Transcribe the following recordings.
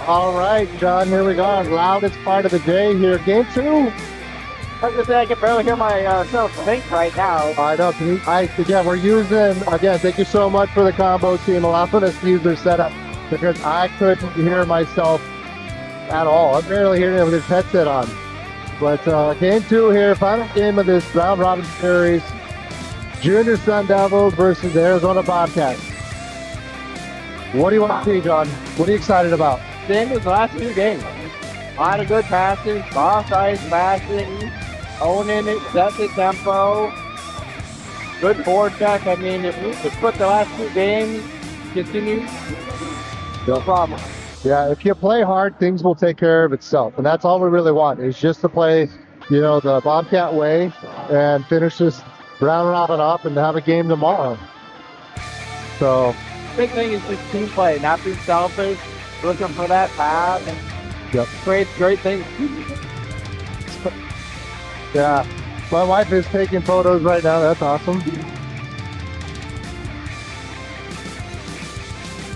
All right, John, here we go. Loudest part of the day here. Game two. I was gonna say I can barely hear myself think right now. I know. Again, we're using, again, thank you so much for the combo team allowing us to use their setup because I couldn't hear myself at all. I'm barely hearing it with this headset on. But game two here, final game of this round robin series. Junior Sun Devils versus the Arizona Bobcats. What do you want to see, John? What are you excited about? Same as the last two games. A lot of good passes, offside passing, owning it, set the tempo, good forecheck. I mean, if we just put the last two games, continue, no problem. Yeah, if you play hard, things will take care of itself. And that's all we really want, is just to play, the Bobcat way and finish this round robin up and have a game tomorrow. So, Big thing is just team play, not being selfish, looking for that pass, and yep. great things. Yeah, my wife is taking photos right now. That's awesome.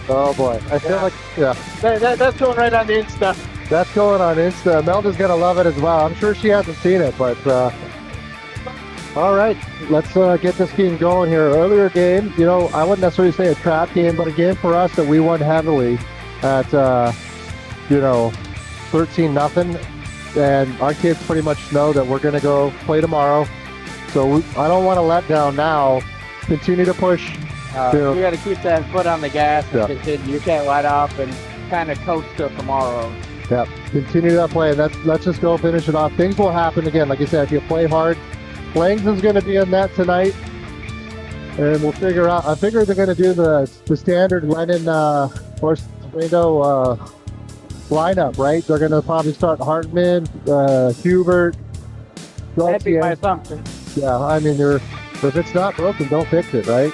Oh boy, I feel like, yeah. That's going right on the Insta. That's going on Insta. Melda's gonna love it as well. I'm sure she hasn't seen it, but all right, let's get this game going here. Earlier game, I wouldn't necessarily say a trap game, but a game for us that we won heavily at 13-0, and our kids pretty much know that we're gonna go play tomorrow. So I don't want to let down now. Continue to push. You got to keep that foot on the gas and Yeah. continue. You can't let up and kind of coast till tomorrow. Yeah, continue that play. Let's just go finish it off. Things will happen again. Like I said, if you play hard, Langston's going to be in that tonight, and we'll figure out. I figure they're going to do the standard Lennon window lineup, right? They're going to probably start Hartman, Hubert. That'd be my assumption. Yeah, I mean, if it's not broken, don't fix it, right?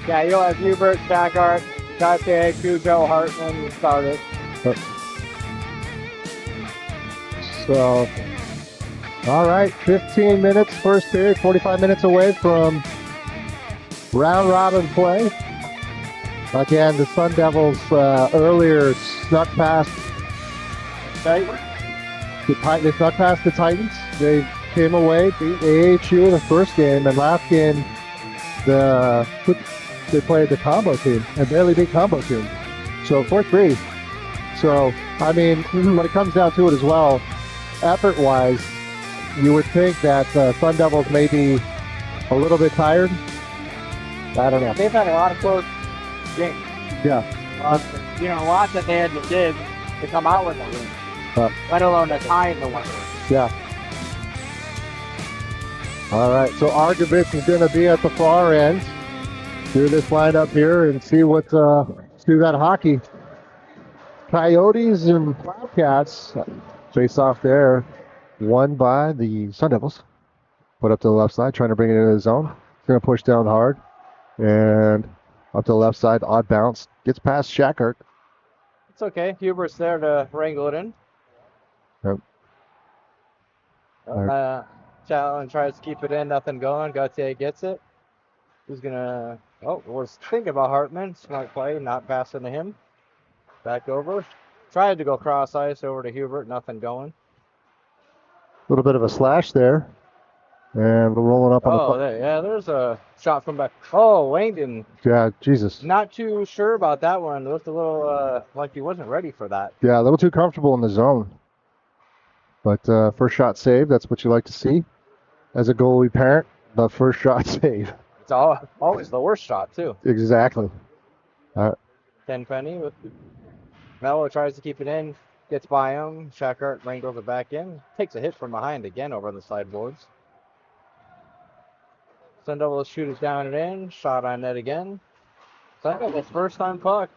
Yeah, you'll have Hubert, Shackart, Tate, Cujo, Hartman started. So, all right, 15 minutes first period, 45 minutes away from round robin play. Again, the Sun Devils earlier snuck past. They snuck past the Titans. They came away, beat AHU in the first game, and last game they played the combo team and barely beat combo team. So 4-3. So I mean, when it comes down to it as well, effort-wise, you would think that Sun Devils may be a little bit tired. I don't know. They've had a lot of close games. Yeah. A lot that they had to give to come out with a win, let alone a tie in the win. Yeah. All right, so Argovich is going to be at the far end. Do this lineup here and see let's do that hockey. Coyotes and Bobcats face off there. Won by the Sun Devils. Put up to the left side, trying to bring it into the zone. Going to push down hard. And up to the left side, odd bounce. Gets past Shackart. It's okay. Hubert's there to wrangle it in. Yep. Challen tries to keep it in, nothing going. Gauthier gets it. Who's gonna? Was thinking about Hartman. Smart play, not passing to him. Back over. Tried to go cross ice over to Hubert, nothing going. A little bit of a slash there. And we're rolling up on there's a shot from back. Oh, Langdon. Yeah, Jesus. Not too sure about that one. It looked a little like he wasn't ready for that. Yeah, a little too comfortable in the zone. But first shot saved, that's what you like to see. As a goalie parent, the first shot save. It's always the worst shot, too. Exactly. Tenpenny with Mello tries to keep it in, gets by him. Shackart wrangles it back in. Takes a hit from behind again over on the sideboards. Sun Devils shoot it down and in. Shot on net again. Sun Devils first time puck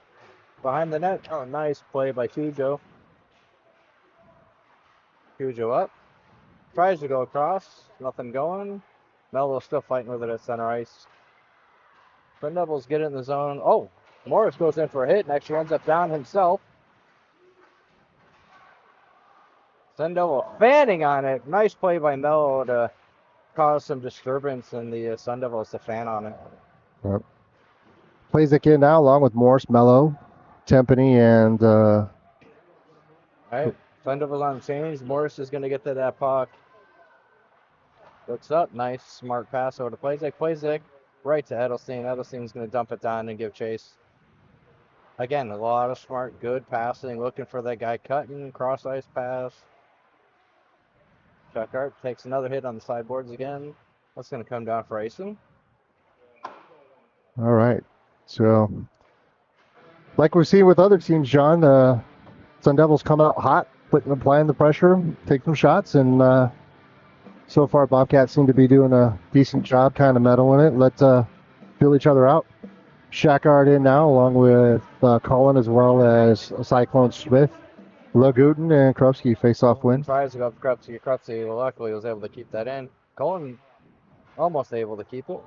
behind the net. Oh, nice play by Cujo. Cujo up. Tries to go across. Nothing going. Mello's still fighting with it at center ice. Sun Devils get it in the zone. Oh, Morris goes in for a hit and actually ends up down himself. Sun Devil fanning on it. Nice play by Mello to cause some disturbance in the Sun Devils to fan on it. Yep. Plays it in now along with Morris, Mello, Tempany, and All right. Sun Devils on change. Morris is going to get to that puck. Looks up. Nice, smart pass over to Plazek. Plazek right to Edelstein. Edelstein's going to dump it down and give chase. Again, a lot of smart, good passing. Looking for that guy cutting. Cross ice pass. Chuckart takes another hit on the sideboards again. That's going to come down for icing. All right. So, like we're seeing with other teams, John, Sun Devils come out hot, applying the pressure, take some shots, and so far Bobcats seem to be doing a decent job kind of meddling it. Let's feel each other out. Shackard in now, along with Cullen as well as Cyclone Smith. Lagutin and Krupski face-off win. Tries to go up Krupski. Krupski luckily was able to keep that in. Cullen almost able to keep it.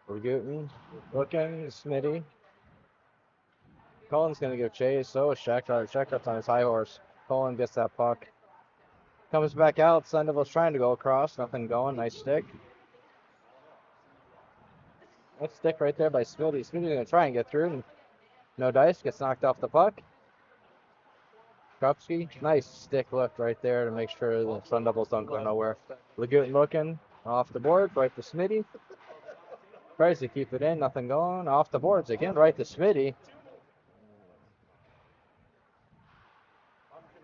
Lagutin looking, Smitty. Cullen's going to give chase. So is Shackard. Shackard's on his high horse. Cullen gets that puck. Comes back out. Sun Devils trying to go across. Nothing going. Nice stick. Nice stick right there by Smitty. Smitty's going to try and get through. No dice. Gets knocked off the puck. Krupski. Nice stick lift right there to make sure the Sun Devils don't go nowhere. Lagutin looking. Off the board. Right to Smitty. Tries to keep it in. Nothing going. Off the boards again. Right to Smitty.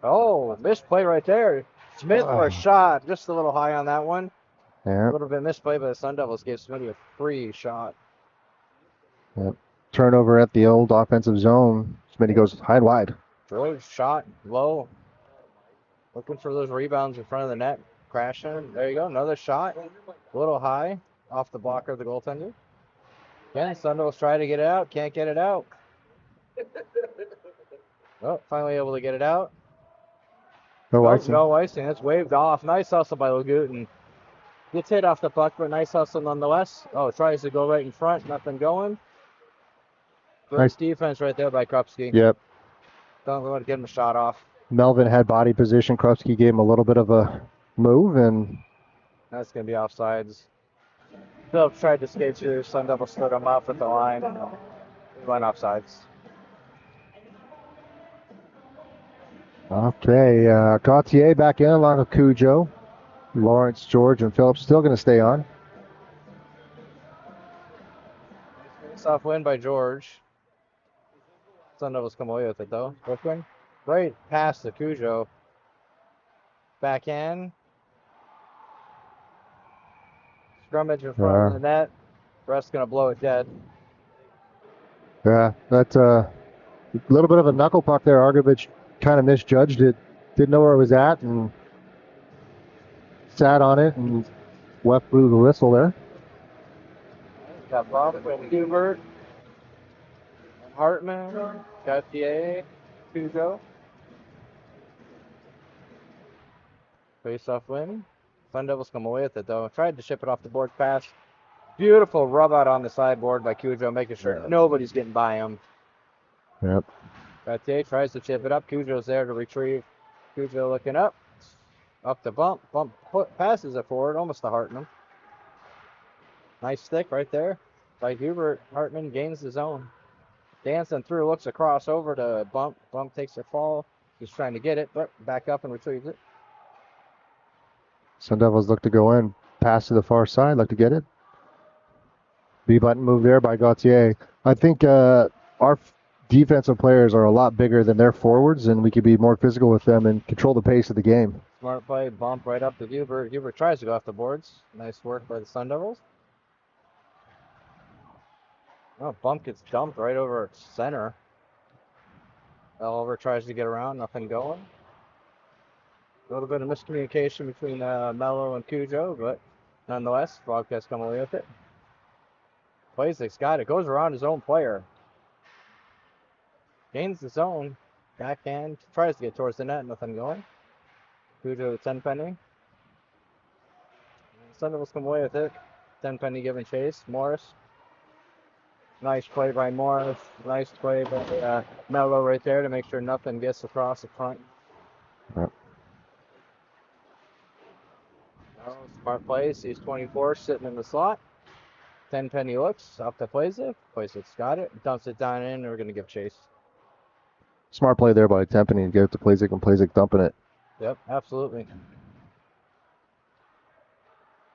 Oh, misplay right there. Smith for a shot. Just a little high on that one. Yeah. A little bit misplay, but the Sun Devils gave Smitty a free shot. Yep. Turnover at the old offensive zone. Smitty goes high and wide. George shot low. Looking for those rebounds in front of the net. Crashing. There you go. Another shot. A little high. Off the blocker of the goaltender. Again, Sun Devils try to get it out. Can't get it out. Oh, finally able to get it out. No icing. No icing. It's waved off. Nice hustle by Lagutin. Gets hit off the puck, but nice hustle nonetheless. Oh, tries to go right in front. Nothing going. Nice defense right there by Krupski. Yep. Don't want to get him a shot off. Melvin had body position. Krupski gave him a little bit of a move, and that's going to be offsides. Phillips tried to skate through. Sun Devil stood him up at the line. He went offsides. Okay, Gauthier back in along with Cujo. Lawrence, George, and Phillips still going to stay on. Soft win by George. Sun Devils come away with it though. Brooklyn, right past the Cujo. Backhand. Scrummage in front of the net. Rest's going to blow it dead. Yeah, that's a little bit of a knuckle puck there. Argovich kind of misjudged it. Didn't know where it was at and sat on it and left blew the whistle there. Got Bob with Hubert, Hartman, Gauthier, Cujo. Face-off win. Sun Devils come away with it though. Tried to ship it off the board pass. Beautiful rub out on the sideboard by Cujo, making sure nobody's getting by him. Yep. Gauthier tries to chip it up. Cujo's there to retrieve. Cujo looking up. Up the bump. Passes it forward, almost to Hartman. Nice stick right there by Hubert. Hartman gains his own. Dancing through, looks across over to Bump. Bump takes a fall. He's trying to get it, but back up and retrieves it. Sun Devils look to go in. Pass to the far side, like to get it. B-button move there by Gauthier. I think our defensive players are a lot bigger than their forwards, and we could be more physical with them and control the pace of the game. Smart play, bump right up to Hubert. Hubert tries to go off the boards. Nice work by the Sun Devils. Oh, bump gets dumped right over center. Oliver tries to get around, nothing going. A little bit of miscommunication between Mello and Cujo, but nonetheless, Bobcats come away with it. Plazek's got it, goes around his own player. Gains the zone. Backhand, tries to get towards the net, nothing going. Cujo to Tenpenny. Sun Devils come away with it. Tenpenny giving chase. Morris. Nice play by Morris. Nice play by Mello right there to make sure nothing gets across the front. Yep. Oh, smart play. Sees 24 sitting in the slot. Tenpenny looks up to Plazek. Plazek's got it. Dumps it down in. We're going to give chase. Smart play there by Tempany and get it to Plazek, and Plazek dumping it. Yep, absolutely.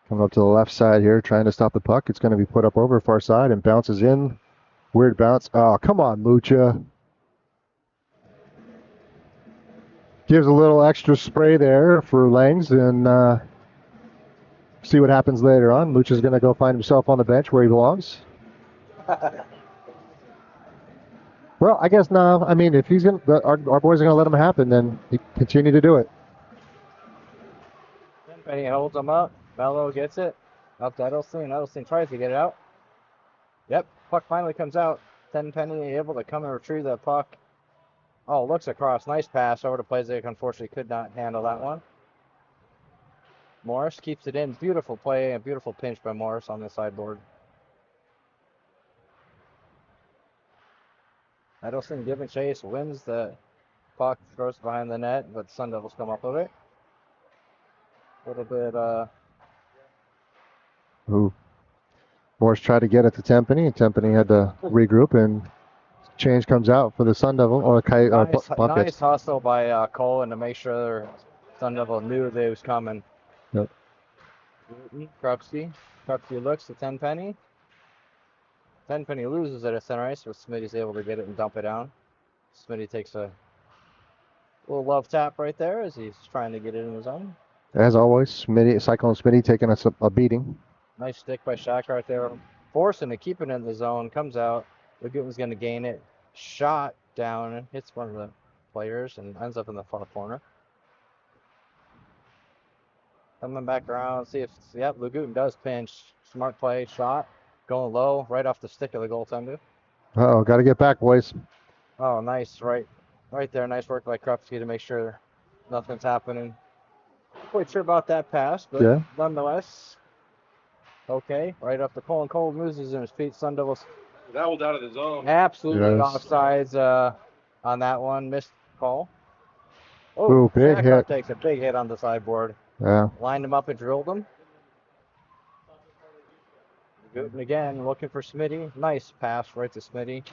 Coming up to the left side here, trying to stop the puck. It's going to be put up over far side and bounces in. Weird bounce. Oh, come on, Lucha. Gives a little extra spray there for Langs, and see what happens later on. Lucha's going to go find himself on the bench where he belongs. Well, I guess no. I mean, if he's going, our boys are going to let him happen, then he continue to do it. Penny holds him up. Mello gets it. Up to Edelstein. Edelstein tries to get it out. Yep, puck finally comes out. Tenpenny able to come and retrieve that puck. Oh, looks across. Nice pass over to Plazek. Unfortunately, could not handle that one. Morris keeps it in. Beautiful play. A beautiful pinch by Morris on the sideboard. Edelstein giving chase. Wins the puck. Throws it behind the net, but Sun Devils come up with it. A little bit, Ooh. Morris tried to get it to Tempany, and Tempany had to regroup, and change comes out for the Sun Devil, or nice Bobcats. hustle by Colin to make sure Sun Devil knew they was coming. Yep. Krupski looks at Tenpenny. Tenpenny loses it at center ice, but Smitty's able to get it and dump it down. Smitty takes a little love tap right there as he's trying to get it in the zone. As always, Cyclone Smitty taking us a beating. Nice stick by Shack right there. Forcing to keep it in the zone. Comes out. Lagutin's going to gain it. Shot down. Hits one of the players and ends up in the far corner. Coming back around. See if, yep, Lagutin does pinch. Smart play. Shot. Going low. Right off the stick of the goaltender. Uh-oh, got to get back, boys. Oh, nice. Right there. Nice work by Krupski to make sure nothing's happening. Quite sure about that pass, but yeah. Nonetheless, okay. Right up the Colin. Cole loses in his feet. Sun Devils. That was out of the zone. Absolutely Yes. offsides on that one. Missed call. Ooh, big Shackar hit. takes a big hit on the sideboard. Yeah. Lined him up and drilled him. Gooten again, looking for Smitty. Nice pass right to Smitty.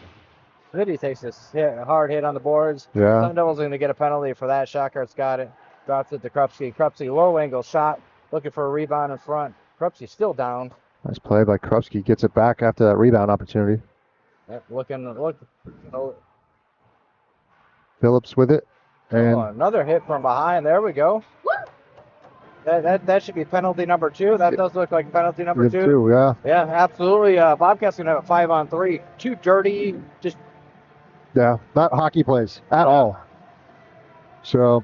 Smitty takes a hard hit on the boards. Yeah. Sun Devils are going to get a penalty for that. Shackart's got it. Drops it to Krupski. Krupski, low angle shot. Looking for a rebound in front. Krupski still down. Nice play by Krupski. Gets it back after that rebound opportunity. Yep, Phillips with it. And another hit from behind. There we go. That should be penalty number 2. That does look like penalty number 2. Yeah. Yeah, absolutely. Bobcats going to have a 5-on-3. Too dirty. Just Yeah. Not hockey plays at all. So.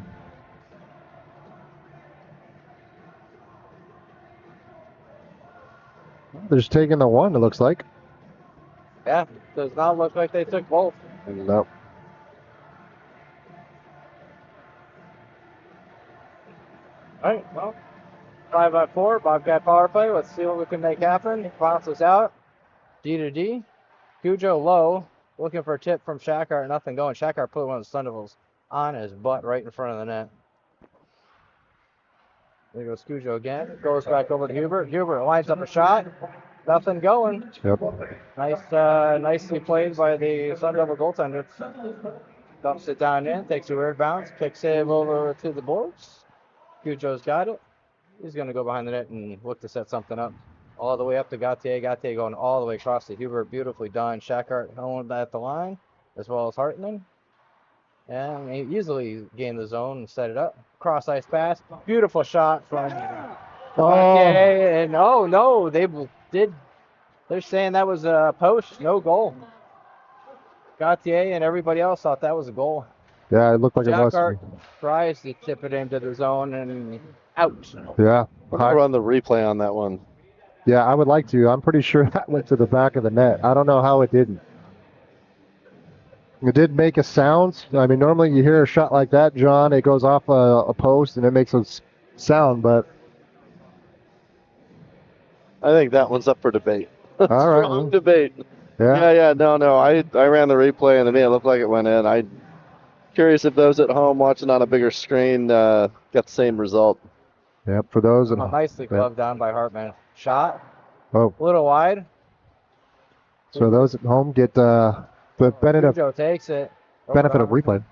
They're just taking the one, it looks like. yeah, does not look like they took both. Nope. All right, well, 5-on-4, Bobcat power play. Let's see what we can make happen. Bounces out. D to D. Cujo low, looking for a tip from Shackar. Nothing going. Shackar put one of the Sun Devils on his butt right in front of the net. There goes Cujo again. Goes back over to Hubert. Hubert lines up a shot. Nothing going. Yep. Nicely played by the Sun Devil goaltender. Dumps it down in. Takes a weird bounce. Kicks it over to the boards. Cujo's got it. He's going to go behind the net and look to set something up. All the way up to Gautier. Gautier going all the way across to Hubert. Beautifully done. Shackhart held at the line, as well as Hartman. And he easily gained the zone and set it up. Cross ice pass. Beautiful shot from Gautier. And oh no, they're saying that was a post, no goal. Gautier and everybody else thought that was a goal. Yeah, it looked like it was. Shackhart tries to tip it into the zone and out. Yeah. I'll run the replay on that one. Yeah, I would like to. I'm pretty sure that went to the back of the net. I don't know how it didn't. It did make a sound. I mean, normally you hear a shot like that, John, it goes off a post and it makes a sound, but... I think that one's up for debate. All right. Strong debate. Yeah. No. I ran the replay and to me it looked like it went in. I'm curious if those at home watching on a bigger screen got the same result. Yep, for those... Nicely gloved down by Hartman. Shot. Oh. A little wide. So those at home get the benefit Cujo takes it. of replay.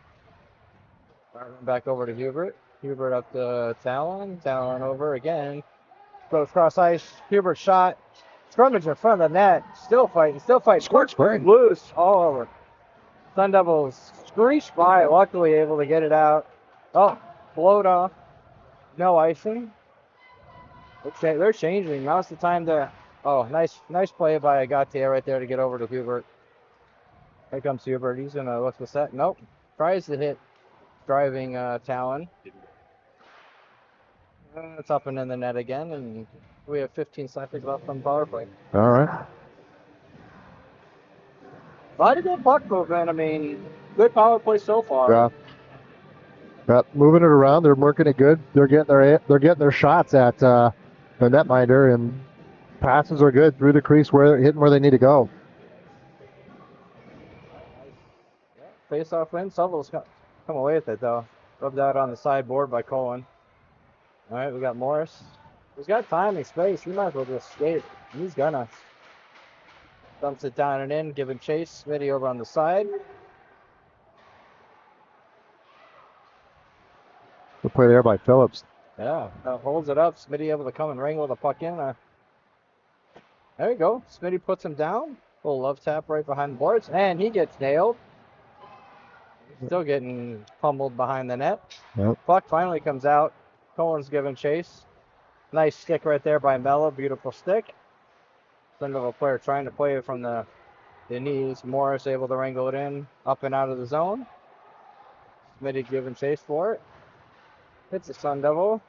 Back over to Hubert. Hubert up to Talon. Talon over again. Goes cross ice. Hubert shot. Scrummage in front of the net. Still fighting. Squirt, squirt. Loose all over. Sun Devils screeched by it. Luckily able to get it out. Oh, float off. No icing. They're changing. Now's the time to. Oh, nice play by Gautier right there to get over to Hubert. Here comes Hubert. He's gonna look the set. Nope. Tries to hit driving Talon. It's up and in the net again, and we have 15 seconds left on power play. All right. A lot of good puck movement. I mean, good power play so far. Yeah. Moving it around, they're working it good. They're getting their shots at the netminder, and passes are good through the crease where they're hitting where they need to go. Face off win. Subble's come away with it though. Rubbed out on the sideboard by Colin. All right, we got Morris. He's got time and space. He might as well just skate. He's gonna. Dumps it down and in, giving chase. Smitty over on the side. Good play there by Phillips. Yeah, holds it up. Smitty able to come and wrangle the puck in. There you go. Smitty puts him down. Little love tap right behind the boards, and he gets nailed. Still getting pummeled behind the net. Yep. Puck finally comes out. Colin's giving chase. Nice stick right there by Mello. Beautiful stick. Son of a player trying to play it from the knees. Morris able to wrangle it in, up and out of the zone. Smitty giving chase for it. Hits the Sun Devil.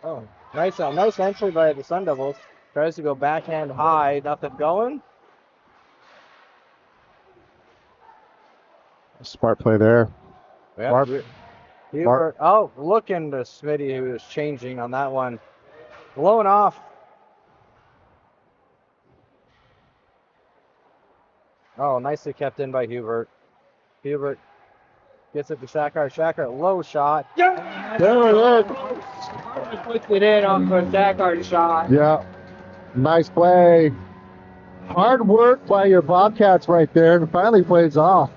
Oh, nice entry by the Sun Devils. Tries to go backhand high, nothing going. Smart play there. Yeah. Looking to Smitty, who was changing on that one. Blown off. Oh, nicely kept in by Hubert. Hubert gets it to Shakar. Shakar, low shot. Yeah. There it is. Puts it in on the Shakar shot. Yeah. Nice play. Hard work by your Bobcats right there, and finally plays off.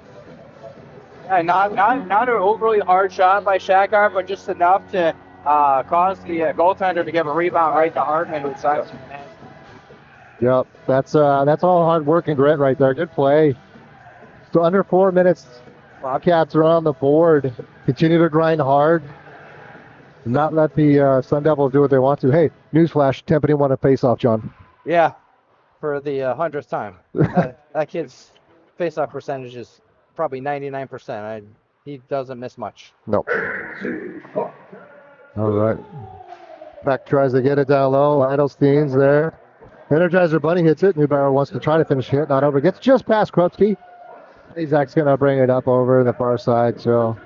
Yeah, not an overly hard shot by Shakar, but just enough to cause the goaltender to give a rebound right to Hartman, who's side. Yep, that's all hard work and grit right there. Good play. So under 4 minutes, Bobcats are on the board. Continue to grind hard. Not let the Sun Devils do what they want to. Hey, newsflash, Tempany won a face-off, John. Yeah, for the 100th time. that kid's face-off percentage is probably 99%. He doesn't miss much. No. All right. Beck tries to get it down low. Edelstein's there. Energizer Bunny hits it. Newbarrow wants to try to finish it. Not over. Gets just past Krupski. Izak's going to bring it up over the far side. So.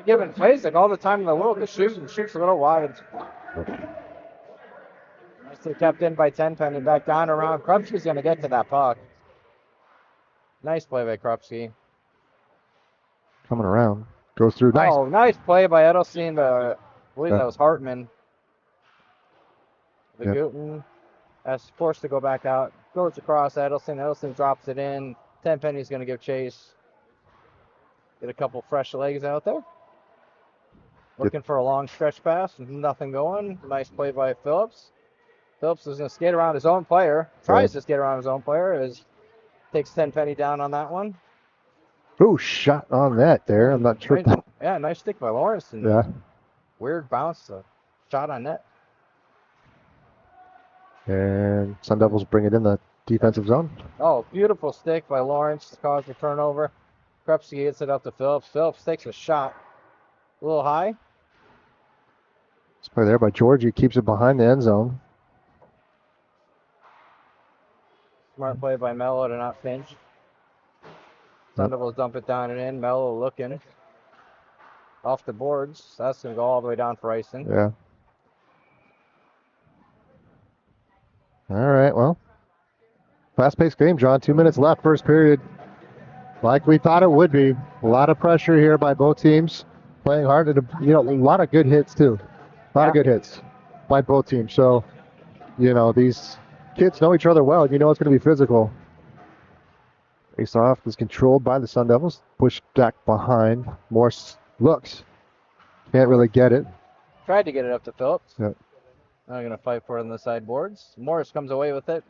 Giving Flazek all the time in the world to shoot and shoots a little wide. Nicely kept in by Tenpenny. Back down around. Krupski's going to get to that puck. Nice play by Krupski. Coming around. Goes through. Nice. Oh, nice play by Edelstein. I believe that was Hartman. The Gooten is forced to go back out. Goes across Edelstein. Edelstein drops it in. Tenpenny's going to give chase. Get a couple fresh legs out there. Looking for a long stretch pass. Nothing going. Nice play by Phillips. Phillips is going to skate around his own player. Tries to skate around his own player. Takes Tenpenny down on that one. Ooh, shot on that there. I'm not sure. Yeah, nice stick by Lawrence. And weird bounce. Shot on net. And Sun Devils bring it in the defensive zone. Oh, beautiful stick by Lawrence to cause the turnover. Krupski hits it up to Phillips. Phillips takes a shot. A little high. Let's play there by Georgie. Keeps it behind the end zone. Smart play by Mello to not pinch. Sun Devils dump it down and in. Mello looking. Off the boards. That's going to go all the way down for icing. Yeah. All right, well. Fast-paced game, John. 2 minutes left, first period. Like we thought it would be. A lot of pressure here by both teams. Playing hard. A lot of good hits, too. A lot of good hits by both teams. So, these kids know each other well. You know it's going to be physical. Face off is controlled by the Sun Devils. Pushed back behind. Morse looks. Can't really get it. Tried to get it up to Phillips. Yep. Now going to fight for it on the sideboards. Morris comes away with it.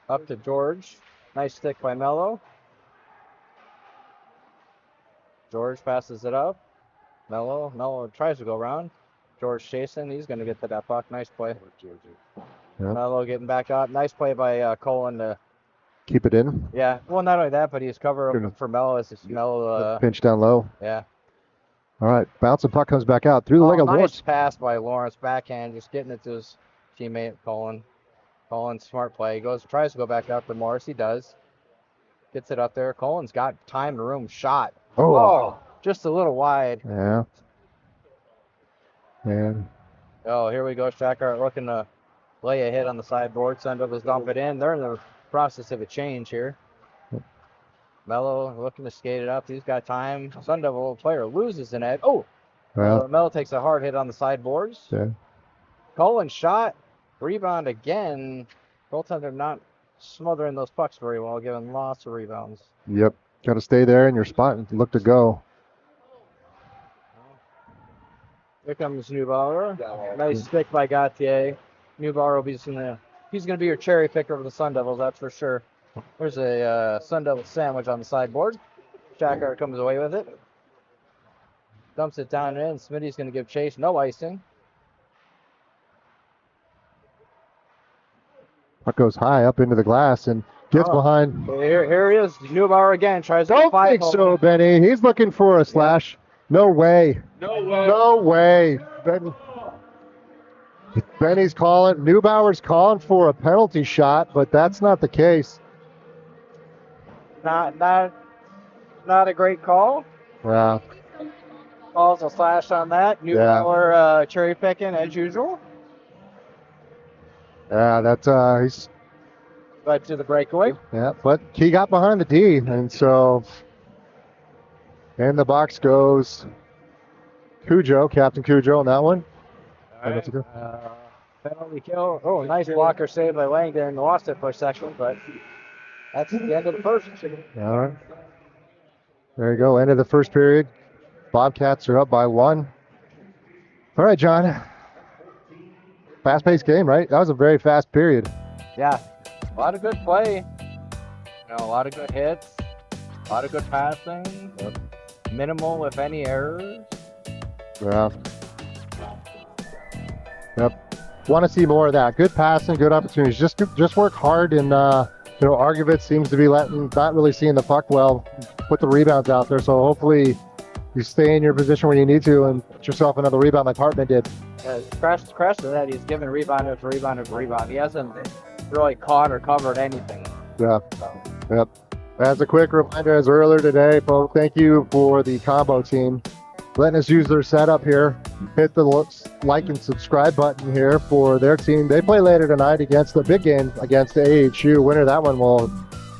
Up to George. Nice stick by Mello. George passes it up. Mello tries to go around. George chasing. He's going to get to that puck. Nice play. Yep. Mello getting back up. Nice play by Colin to Keep it in. Yeah, well, not only that, but he's covering for Mello as Mello. Pinch down low. Yeah. All right, bouncing puck comes back out through the leg of Nice Lawrence. pass by Lawrence, backhand, just getting it to his teammate Colin. Colin, smart play. He tries to go back up to Morris. He does. Gets it up there. Colin's got time and room. Shot. Oh. Just a little wide. Yeah. And Oh, here we go. Shackart looking to lay a hit on the sideboard. Sun Devils dump it in. They're in the process of a change here. Mello looking to skate it up. He's got time. Sun Devil player loses the net. Oh! well, Mello takes a hard hit on the sideboards. yeah. Colin shot. Rebound again. Goaltender not smothering those pucks very well, giving lots of rebounds. Yep. Got to stay there in your spot and look to go. Here comes Neubauer. Nice stick by Gauthier. Neubauer will be he's gonna be your cherry picker of the Sun Devils, that's for sure. There's a Sun Devil sandwich on the sideboard. Shackart comes away with it. Dumps it down in. Smitty's gonna give chase. No icing. Puck goes high up into the glass and gets behind. Here he is. Neubauer again. Tries to Don't fight think so, Benny. He's looking for a slash. No way. No way. Benny's calling. Neubauer's calling for a penalty shot, but that's not the case. Not a great call. Yeah. Calls a slash on that. Neubauer cherry picking as usual. Yeah, that's he's. But to the breakaway. Yeah, but he got behind the D, and so. And the box goes. Cujo, Captain Cujo on that one. All right. Penalty kill. Oh, nice blocker save by Langdon. Lost it for a second, but that's the end of the first. All right. There you go. End of the first period. Bobcats are up by 1. All right, John. Fast-paced game, right? That was a very fast period. Yeah. A lot of good play. A lot of good hits. A lot of good passing. Minimal, if any, errors. Yeah. Yep. Want to see more of that. Good passing, good opportunities. Just work hard, and Argovitz seems to be not really seeing the puck well. Put the rebounds out there, so hopefully you stay in your position when you need to and put yourself another rebound like Hartman did. Crash to that, he's given rebound after rebound after rebound. He hasn't really caught or covered anything. Yeah. Yep. As a quick reminder, as earlier today, folks, thank you for the combo team letting us use their setup here. Hit the like and subscribe button here for their team. They play later tonight against the big game against the AHU. Winner of that one will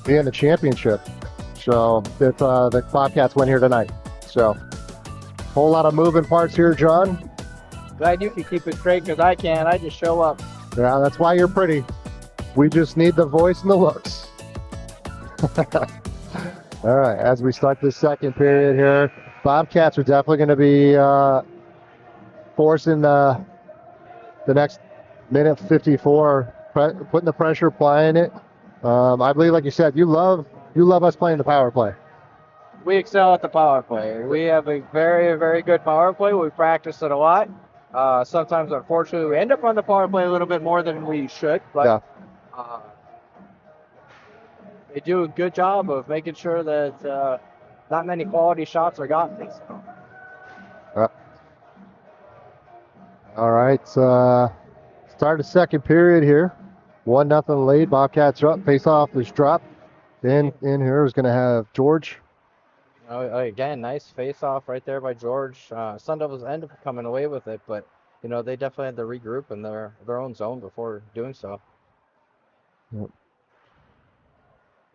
be in the championship. So if the Bobcats win here tonight. So whole lot of moving parts here, John. Glad you can keep it straight because I can't. I just show up. Yeah, that's why you're pretty. We just need the voice and the looks. All right, as we start this second period here, Bobcats are definitely going to be forcing the next minute 54, putting the pressure, applying it. I believe, like you said, you love us playing the power play. We excel at the power play. We have a very, very good power play. We practice it a lot. Sometimes, unfortunately, we end up on the power play a little bit more than we should. But they do a good job of making sure that not many quality shots are gotten. All right, start the second period here. 1-0 lead. Bobcats are up. Face-off is dropped. In here is going to have George. Again, nice face-off right there by George. Sun Devils end up coming away with it, but they definitely had to regroup in their own zone before doing so. Yep.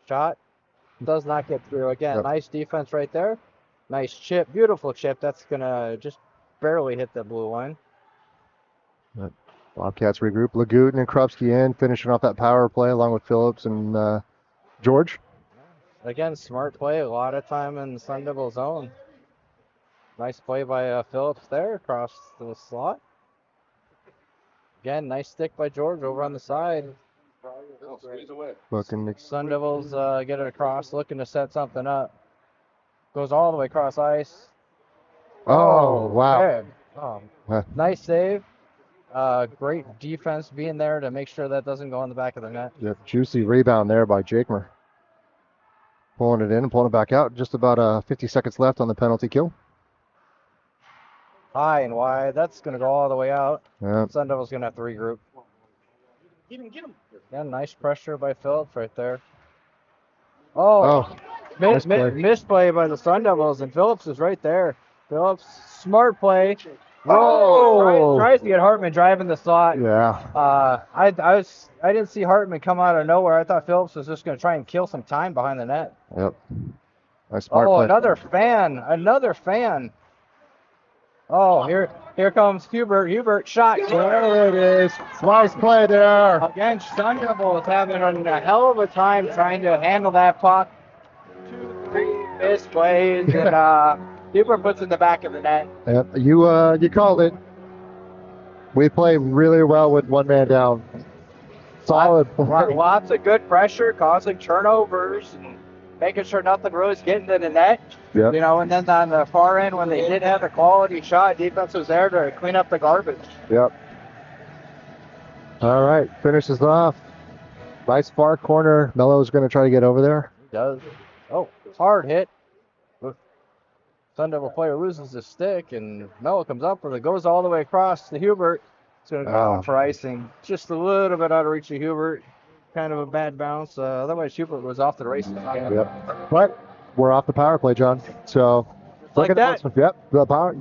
Shot does not get through. Again, Yep. Nice defense right there. Nice chip, beautiful chip. That's gonna just barely hit the blue line. Yep. Bobcats regroup. Lagutin and Krupski in, finishing off that power play along with Phillips and George. Again, smart play. A lot of time in the Sun Devil zone. Nice play by Phillips there across the slot. Again, nice stick by George over on the side. Looking to Sun Devils get it across, looking to set something up. Goes all the way across ice. Oh, wow. Okay. Oh, nice save. Great defense being there to make sure that doesn't go on the back of the net. Juicy rebound there by Jakemer. Pulling it in and pulling it back out. Just about 50 seconds left on the penalty kill. High and wide. That's going to go all the way out. Yeah. Sun Devils going to have to regroup. Get him. Yeah, nice pressure by Phillips right there. Misplay by the Sun Devils, and Phillips is right there. Phillips, smart play. Tries to get Hartman driving the slot. Yeah. I didn't see Hartman come out of nowhere. I thought Phillips was just going to try and kill some time behind the net. Yep. Nice smart play. Another fan. Oh, here comes Hubert. Hubert shot. There it is. Nice play there. Again, Sun Devil is having a hell of a time trying to handle that puck. 2-3 missed plays, and Hubert puts it in the back of the net. Yep. You called it. We play really well with one man down. Solid. Lots of good pressure, causing turnovers, and making sure nothing really is getting to the net. Yep. You know, and then on the far end, when they did have a quality shot, defense was there to clean up the garbage. Yep. All right, finishes off. Nice far corner. Mello's going to try to get over there. He does. Oh, hard hit. Sun Devil player loses his stick, and Mello comes up with it. Goes all the way across to Hubert. It's going to go out for icing. Just a little bit out of reach of Hubert. Kind of a bad bounce. Otherwise, Hubert was off to the races. Yep. But we're off the power play, John. So like that. Yep. The power.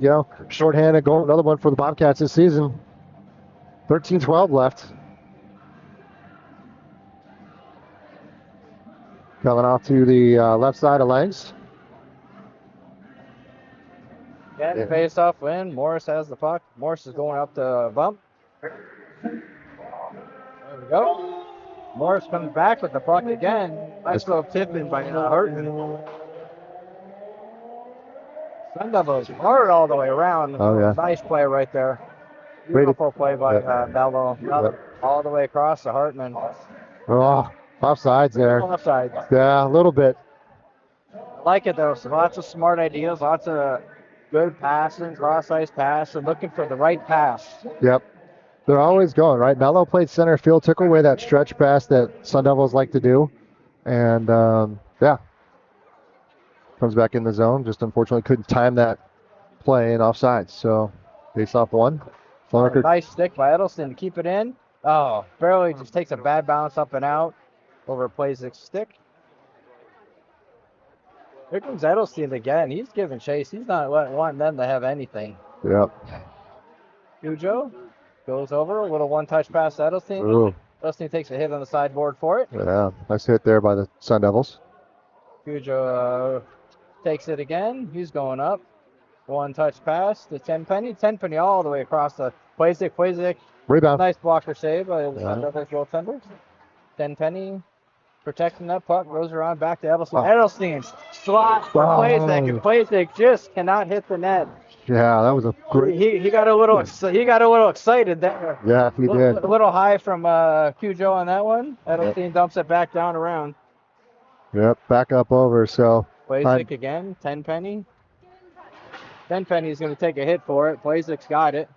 Shorthanded goal. Another one for the Bobcats this season. 13-12 left. Coming off to the left side of Langs. Again, face-off win. Morris has the puck. Morris is going up the bump. There we go. Morris comes back with the puck again. Nice little tip-in by Hartman. Sun Devils hard all the way around. Oh, yeah. Nice play right there. Beautiful play by Mello. All the way across to Hartman. Oh, offsides there. Offside. Yeah, a little bit. I like it, though. So lots of smart ideas, lots of good passing, cross-ice pass, and looking for the right pass. Yep. They're always going, right? Mello played center field, took away that stretch pass that Sun Devils like to do. And, comes back in the zone. Just unfortunately couldn't time that play in offsides. So, face off one. Nice stick by Edelston to keep it in. Oh, barely just takes a bad bounce up and out over Plazik's stick. Here comes Edelston again. He's giving chase. He's not wanting them to have anything. Yep. Cujo goes over. A little one-touch pass to Edelston. Ooh. Edelston takes a hit on the sideboard for it. Yeah, nice hit there by the Sun Devils. Cujo takes it again. He's going up. One-touch pass to Tenpenny. Tenpenny all the way across the Plazik. Rebound. Nice blocker save by the Sun Devils goaltender. Tenpenny protecting that puck, goes around back to Edelston. Edelston slot for Plazik, and Plazik just cannot hit the net. Yeah, that was a great. He got a little excited there. Yeah, he did. A little high from Cujo on that one. Edelston dumps it back down around. Yep, back up over. So Plazik again. Tenpenny. Tenpenny's going to take a hit for it. Plazik's got it.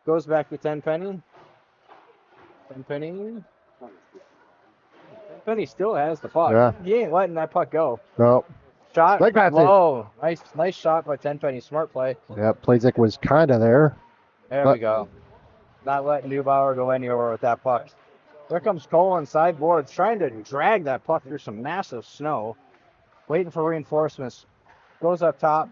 Goes back to Tenpenny. Tenpenny still has the puck. Yeah. He ain't letting that puck go. No. Shot. Like that. Whoa. Nice shot by Tenpenny. Smart play. Yeah, Plazik was kind of there. There we go. Not letting Neubauer go anywhere with that puck. There comes Cole on sideboards, trying to drag that puck through some massive snow. Waiting for reinforcements. Goes up top.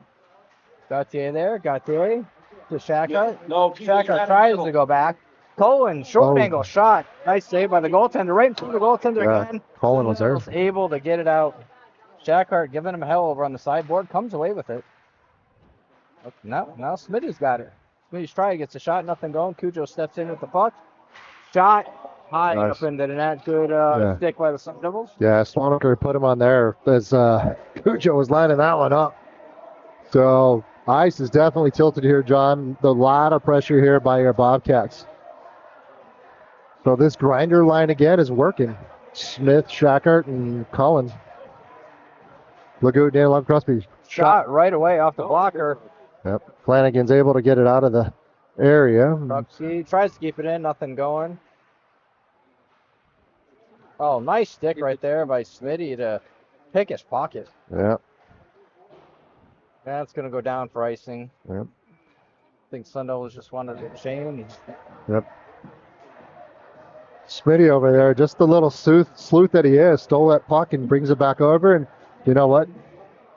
Gautier there. Gautier to Shaka. No, Shaka tries to go back. Cohen, short angle shot. Nice save by the goaltender. Right in front of the goaltender again. Cohen was there. Was able to get it out. Shackhart giving him hell over on the sideboard. Comes away with it. Now Smitty's got it. Smitty's trying, gets a shot, nothing going. Cujo steps in with the puck. Shot high Nice. up into the net. Good Yeah. stick by the Sun Devils. Yeah, Swanaker put him on there as Cujo was lining that one up. So ice is definitely tilted here, John. The lot of pressure here by your Bobcats. So this grinder line again is working. Smith, Shackert, and Cullen. Lagoon, Dan Love Crosby. Shot right away off the blocker. Yep. Flanagan's able to get it out of the area. Krupski tries to keep it in, nothing going. Oh, nice stick right there by Smitty to pick his pocket. Yep. That's going to go down for icing. Yep. I think Sun Devils just wanted to change. Yep. Smitty over there, just the little sleuth that he is, stole that puck and brings it back over. And you know what?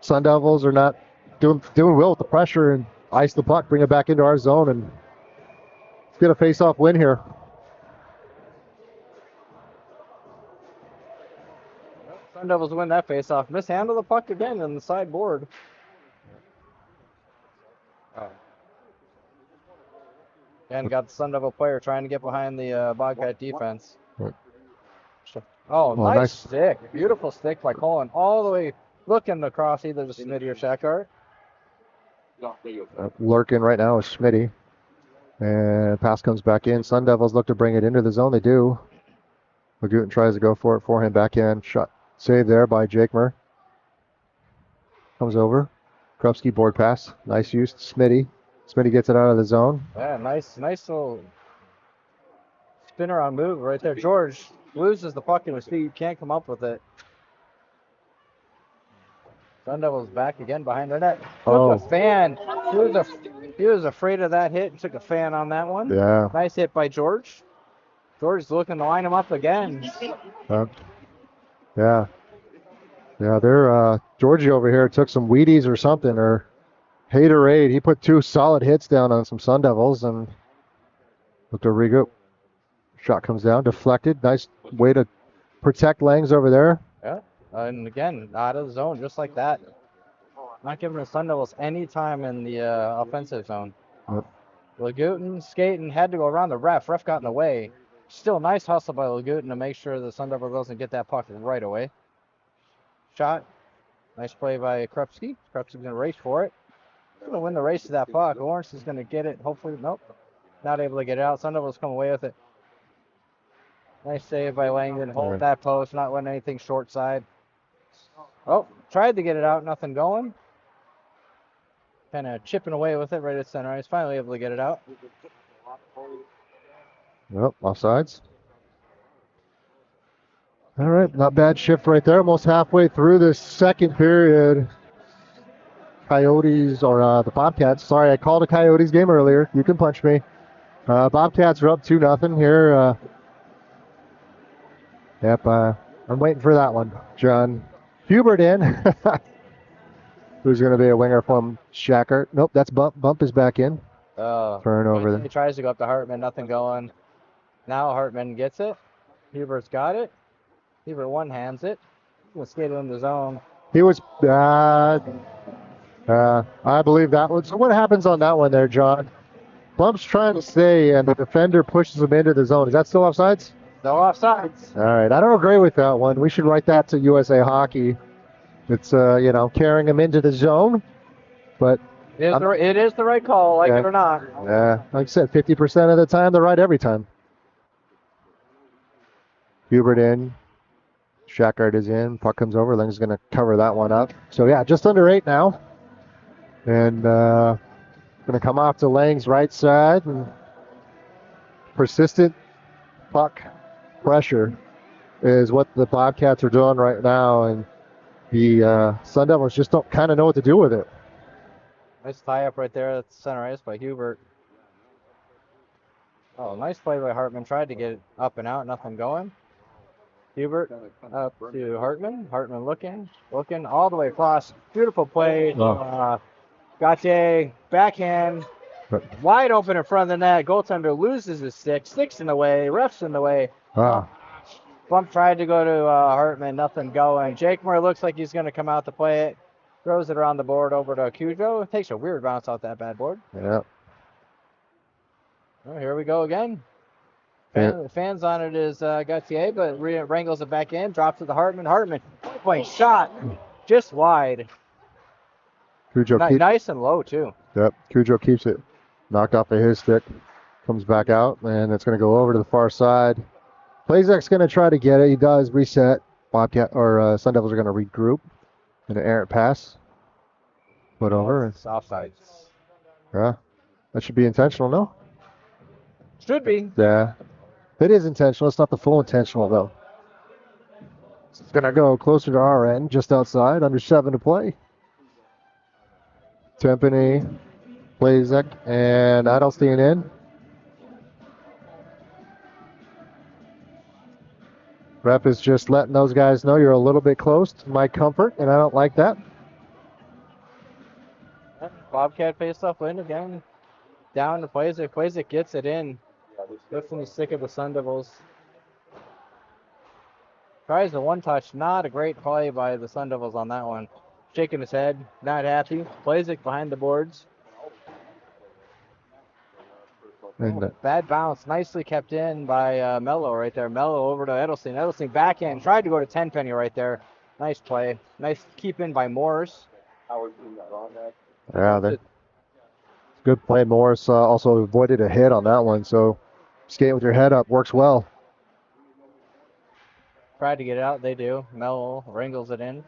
Sun Devils are not doing well with the pressure and ice the puck, bring it back into our zone, and let's get a face-off win here. Sun Devils win that face-off. Mishandle the puck again on the sideboard. And got the Sun Devil player trying to get behind the Bobcat defense. Right. Oh, nice nice. stick. Beautiful stick by Colin. All the way looking across either to Smitty or Shackart. Lurking right now is Schmitty. And pass comes back in. Sun Devils look to bring it into the zone. They do. Lagutin tries to go for it for him. Back in. Shot saved there by Jakmer. Comes over. Krupski board pass. Nice use. Smitty. Smitty gets it out of the zone. Yeah, nice little spin around move right there. George loses the puck in his feet. Can't come up with it. Sun Devils back again behind the net. Took a fan. He was afraid of that hit and took a fan on that one. Yeah. Nice hit by George. George's looking to line him up again. Yeah. Yeah, they're Georgie over here took some Wheaties or something, or Haterade. He put 2 solid hits down on some Sun Devils and looked to regroup. Shot comes down, deflected. Nice way to protect Langs over there. Yeah, and again, out of the zone, just like that. Not giving the Sun Devils any time in the offensive zone. Yep. Lagutin skating, had to go around the ref. Ref got in the way. Still nice hustle by Lagutin to make sure the Sun Devils doesn't get that puck right away. Shot. Nice play by Krupski. Krupski's going to race for it. He's going to win the race to that puck. Lawrence is going to get it. Hopefully, nope. Not able to get it out. Sun Devils come away with it. Nice save by Langdon. Hold that post, not letting anything short side. Oh, tried to get it out. Nothing going. Kind of chipping away with it right at center ice. Finally able to get it out. Well, offsides. All right, not bad shift right there. Almost halfway through this second period. Coyotes, or the Bobcats. Sorry, I called a Coyotes game earlier. You can punch me. Bobcats are up 2-0 here. Yep, I'm waiting for that one. John Hubert in. Who's going to be a winger from Shackert? Nope, that's Bump. Bump is back in. Turnover there. He tries to go up to Hartman. Nothing going. Now Hartman gets it. Hubert's got it. Hubert one-hands it. He'll skate it in the zone. He was, I believe that one. So what happens on that one there, John? Bump's trying to stay, and the defender pushes him into the zone. Is that still offsides? No offsides. All right, I don't agree with that one. We should write that to USA Hockey. It's, carrying him into the zone, but it is the right call, like it or not. Yeah, like I said, 50% of the time, they're right every time. Hubert in. Shackard is in. Puck comes over. Lang's going to cover that one up. So, yeah, just under 8 now. And going to come off to Lang's right side. And persistent puck pressure is what the Bobcats are doing right now. And the Sun Devils just don't kind of know what to do with it. Nice tie-up right there at the center ice by Hubert. Oh, nice play by Hartman. Tried to get it up and out. Nothing going. Hubert up to Hartman. Hartman looking all the way across. Beautiful play. Gauthier, backhand, wide open in front of the net. Goaltender loses his stick. Stick's in the way. Ref's in the way. Bump tried to go to Hartman. Nothing going. Jake Moore looks like he's going to come out to play it. Throws it around the board over to Cujo. Takes a weird bounce off that bad board. Yeah. Well, here we go again. Fans on it is Gautier, but wrangles it back in, drops it to Hartman. Hartman, point shot, just wide. Nice and low, too. Yep, Cujo keeps it knocked off of his stick. Comes back out, and it's going to go over to the far side. Plazek's going to try to get it. He does reset. Bobcat or Sun Devils are going to regroup. An errant pass. Put over. It's offside. Yeah, that should be intentional, no? Should be. Yeah, it is intentional. It's not the full intentional, though. It's going to go closer to our end, just outside, under 7 to play. Tempany, Plazek, and Adelstein in. Ref is just letting those guys know you're a little bit close to my comfort, and I don't like that. Bobcat face-off win again. Down to Plazek. Plazek gets it in. Lifting the stick of the Sun Devils. Tries the one-touch. Not a great play by the Sun Devils on that one. Shaking his head. Not happy. Plazek behind the boards. Bad bounce. Nicely kept in by Mello right there. Mello over to Edelstein. Edelstein backhand. Tried to go to Tenpenny right there. Nice play. Nice keep in by Morris. Yeah, that's good play. Morris also avoided a hit on that one, so skating with your head up works well. Tried to get it out. They do. Mello wrangles it in.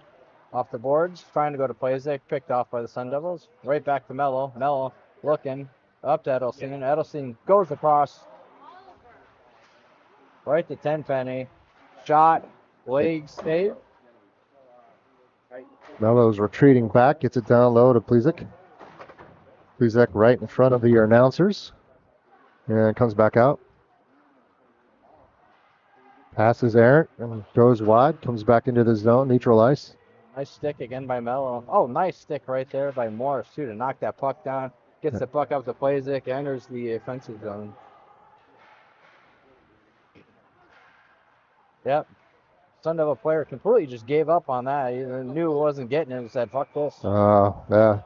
Off the boards. Trying to go to Plazek. Picked off by the Sun Devils. Right back to Mello. Mello looking. Up to Edelstein. Edelstein goes across. Right to Tenpenny. Shot. Leg save. Mello's retreating back. Gets it down low to Plazek. Plazek right in front of the announcers. And comes back out. Passes errant and goes wide. Comes back into the zone. Neutral ice. Nice stick again by Mello. Oh, nice stick right there by Morris, too, to knock that puck down. Gets the puck up to Plazek, enters the offensive zone. Yep. Sun Devil player completely just gave up on that. He knew it wasn't getting it and said, fuck this. Yeah.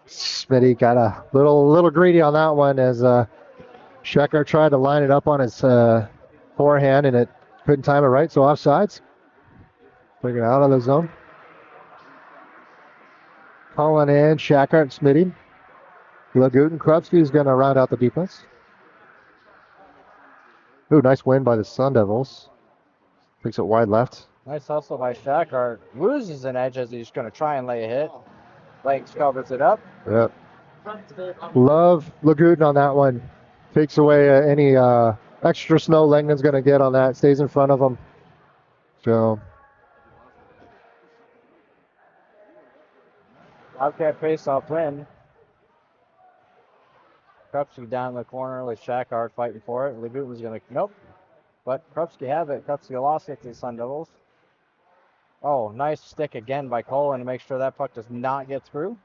Smitty got a little greedy on that one as Shecker tried to line it up on his forehand and it couldn't time it right, so offsides. Taking it out of the zone. Calling in Shackart and Smitty. Lagut and Krupski is going to round out the defense. Ooh, nice win by the Sun Devils. Takes it wide left. Nice hustle by Shackart. Loses an edge as he's going to try and lay a hit. Legs covers it up. Yep. Love Lagut on that one. Takes away any extra snow Langdon's going to get on that. Stays in front of him. So... Bobcat face-off win. Krupski down in the corner with Shackart fighting for it. Lagut was going to, nope. But Krupski have it. Krupski lost it to the Sun Devils. Oh, nice stick again by Colin to make sure that puck does not get through.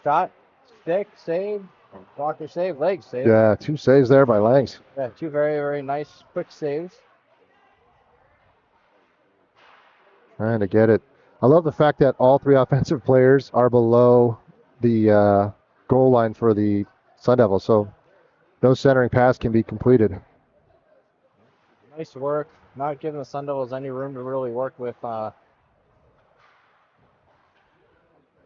Shot, stick, save, blocker save, leg save. Yeah, 2 saves there by Langs. Yeah, 2 very, very nice quick saves. Trying to get it. I love the fact that all 3 offensive players are below the goal line for the Sun Devils, so no centering pass can be completed. Nice work. Not giving the Sun Devils any room to really work with.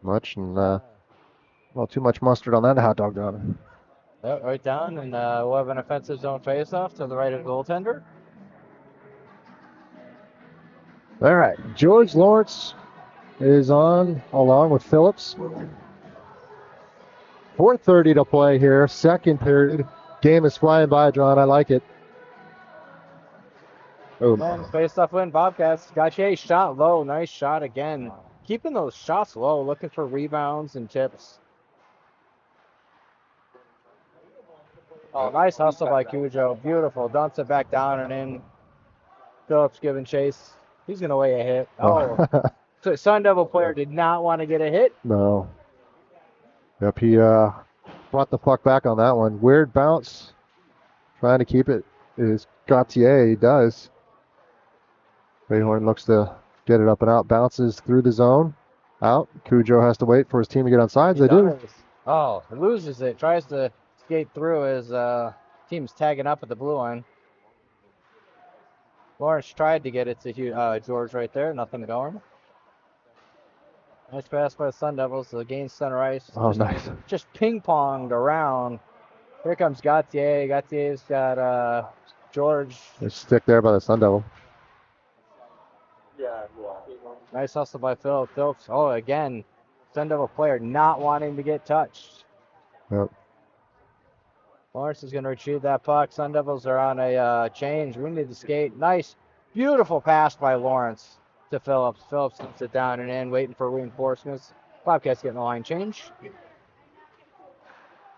Much and well, too much mustard on that hot dog dog. Yep, right down, and we'll have an offensive zone face-off to the right of the goaltender. All right, George Lawrence is on along with Phillips. 4:30 to play here, second period. Game is flying by, John. I like it. Oh. Face-off win, Bobcats. Gauthier shot low. Nice shot again. Keeping those shots low, looking for rebounds and tips. Oh, nice hustle by Cujo. Beautiful. Dumps it back down and in. Phillips giving chase. He's going to weigh a hit. Oh. So Sun Devil player did not want to get a hit. No. Yep, he brought the puck back on that one. Weird bounce. Trying to keep it is Gautier. He does. Bayhorn looks to get it up and out. Bounces through the zone. Out. Cujo has to wait for his team to get on sides. They do. Oh, loses it. Tries to skate through as team's tagging up at the blue line. Lawrence tried to get it to George right there. Nothing going. Nice pass by the Sun Devils. The gain center ice. Oh, nice. Just ping-ponged around. Here comes Gauthier. Gauthier's got George. There's stick there by the Sun Devil. Nice hustle by Phillips. Phillips, oh, again, Sun Devil player not wanting to get touched. Yep. Lawrence is going to retrieve that puck. Sun Devils are on a change. We need to skate. Nice, beautiful pass by Lawrence to Phillips. Phillips puts it down and in, waiting for reinforcements. Bobcats getting the line change.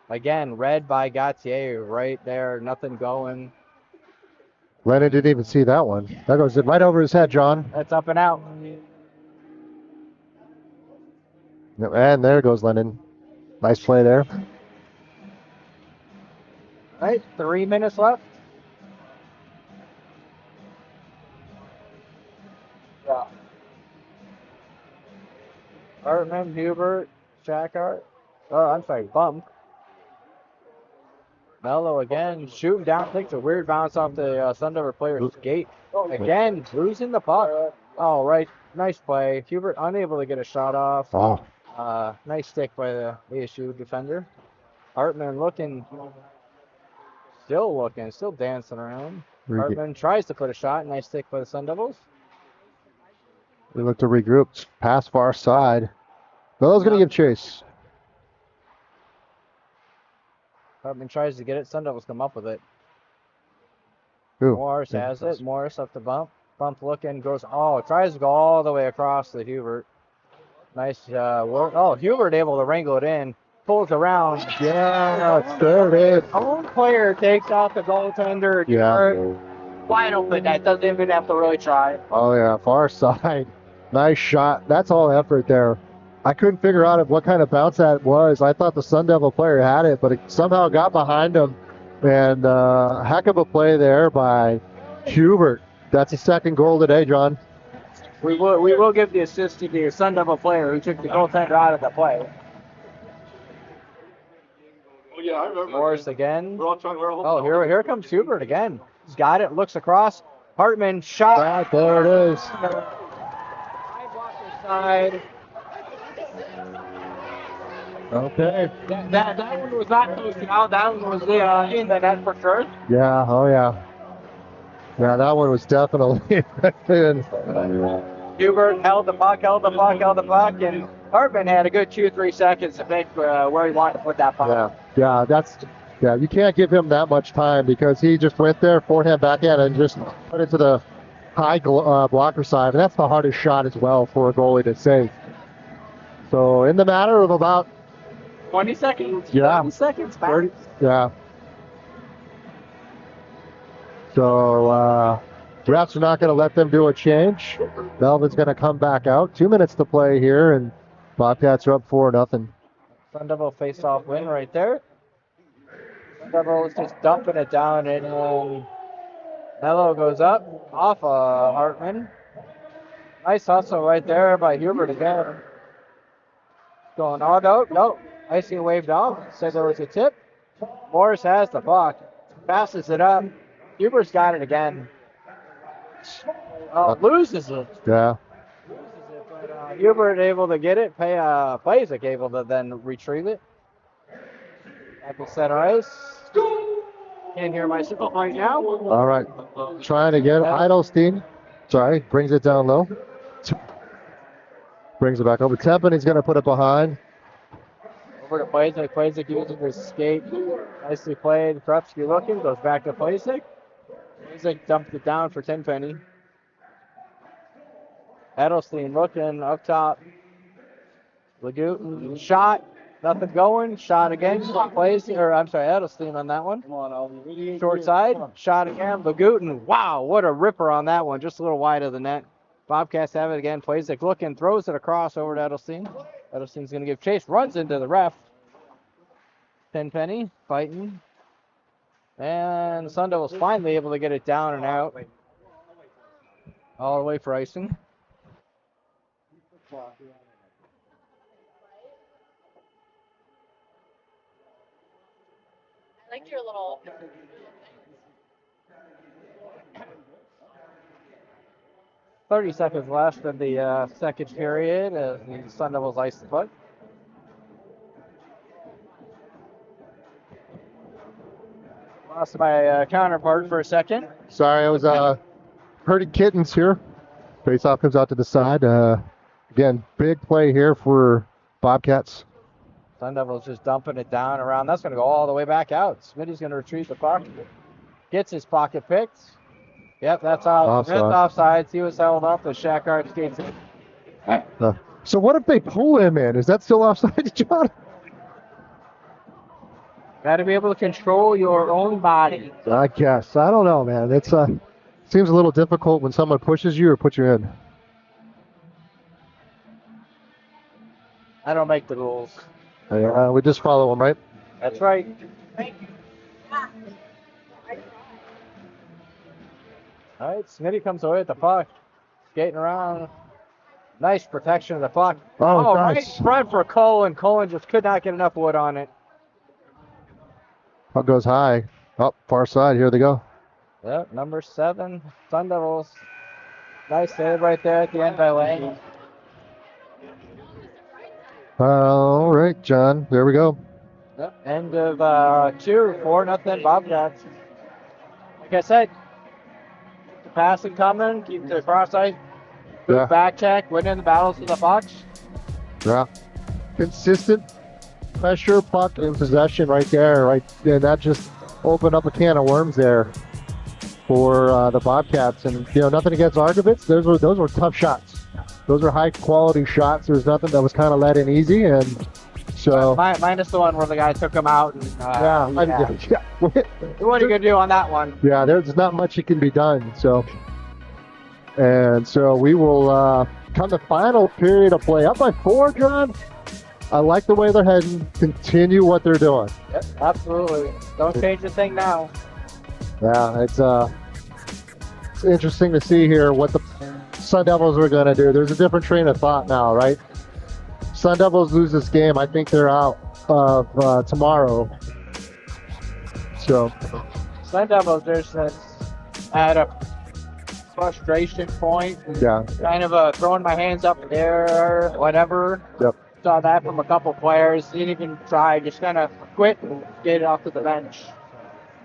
Again, read by Gauthier right there. Nothing going. Lennon didn't even see that one. That goes right over his head, John. That's up and out. And there goes Lennon. Nice play there. All right, 3 minutes left. Yeah. Hartman, Hubert, Shackart. Oh, I'm sorry, Bump. Mello again, shooting down, takes a weird bounce off the Sun Devil player's skate. Again, losing the puck. Oh, right, nice play. Hubert unable to get a shot off. Oh. Nice stick by the ASU defender. Hartman still dancing around. Hartman tries to put a shot. Nice stick by the Sun Devils. We look to regroup. Pass far side. Mello's going to give chase. Hartman tries to get it. Sun Devils come up with it. Ooh. Morris has it. Morris up the bump. Bump looking, tries to go all the way across to Hubert. Nice work. Oh, Hubert able to wrangle it in. Pulls around. Yeah, there it is. Own player takes out the goaltender. Yeah. Wide open. That doesn't even have to really try. Oh, yeah, far side. Nice shot. That's all effort there. I couldn't figure out what kind of bounce that was. I thought the Sun Devil player had it, but it somehow got behind him. And heck of a play there by Hubert. That's his second goal today, John. We will give the assist to the Sun Devil player who took the goaltender out of the play. Oh, yeah, I remember. Morris again. Oh, Here comes Hubert again. He's got it. Looks across. Hartman shot. Right, there it is. High blocker side. Okay. That one was not posted out. That one was in the net for sure. Yeah, oh yeah. Yeah, that one was definitely in. Hubert held the puck, and Hartman had a good 2-3 seconds to think where he wanted to put that puck. Yeah, you can't give him that much time because he just went there, forehand, backhand, and just put it to the high blocker side. And that's the hardest shot as well for a goalie to save. So in the matter of about 20 seconds. Yeah. 20 seconds back. 30, yeah. So refs are not going to let them do a change. Melvin's going to come back out. 2 minutes to play here, and Bobcats are up 4-0. Sun Devil face-off win right there. Sun Devil is just dumping it down, and Mello goes up off Hartman. Nice hustle right there by Hubert again. Going on out. No. Icing waved off. Said there was a tip. Morris has the puck. Passes it up. Hubert's got it again. Loses it. Yeah. But Hubert able to get it. Plazek able to then retrieve it. Back to center ice. Can't hear myself right now. All right. Trying to get Eidelstein. Sorry. Brings it down low. Brings it back over. Temp, and he's going to put it behind. Over to Plazek. Plazek using his skate. Nicely played. Krupski looking. Goes back to Plazek. Plazek dumped it down for Tenpenny. Edelstein looking up top. Lagutin shot. Nothing going. Shot again. Edelstein on that one. Short side. Shot again. Lagutin. Wow, what a ripper on that one. Just a little wide of the net. Bobcats have it again. Plazek looking. Throws it across over to Edelstein. Edelstein's going to give chase. Runs into the ref. Tenpenny fighting. And Sun Devils finally able to get it down and out. All the way for icing. liked your little. 30 seconds left in the second period as the Sun Devils ice the puck. Lost my counterpart for a second. Sorry, I was herding kittens here. Faceoff comes out to the side. Again, big play here for Bobcats. Sun Devils just dumping it down around. That's going to go all the way back out. Smitty's going to retrieve the puck. Gets his pocket picked. Yep, that's off. That's offsides. He was held up. The Shackard skates in. So what if they pull him in? Is that still offside, John? Got to be able to control your own body. I guess. I don't know, man. It's seems a little difficult when someone pushes you or puts you in. I don't make the rules. We just follow them, right? That's right. All right, Smitty comes away with the puck. Skating around. Nice protection of the puck. Oh, nice. Right in front for Cullen. Cullen just could not get enough wood on it. Puck goes high. Up far side. Here they go. Yep, number 7, Sun Devils. Nice save right there at the end by Lane. All right, John. There we go. Yep, end of 4-0 Bobcats. Like I said, the passing coming, keep the cross ice, good back check, winning the battles with the pucks. Yeah. Consistent pressure, puck in possession right there, right, and that just opened up a can of worms there for the Bobcats. And nothing against Argovitz. Those were tough shots. Those were high quality shots. There's nothing that was kind of let in easy, and so minus the one where the guy took him out. And, What are you gonna do on that one? Yeah, there's not much that can be done. So we will come to final period of play. Up by 4, John. I like the way they're heading. Continue what they're doing. Yep, absolutely. Don't change a thing now. Yeah, it's interesting to see here what the Sun Devils are going to do. There's a different train of thought now, right? Sun Devils lose this game. I think they're out of tomorrow. So Sun Devils just at a frustration point. Yeah. Kind of throwing my hands up in the air, whatever. Yep. Saw that from a couple players. Didn't even try. Just kind of quit and get it off to the bench.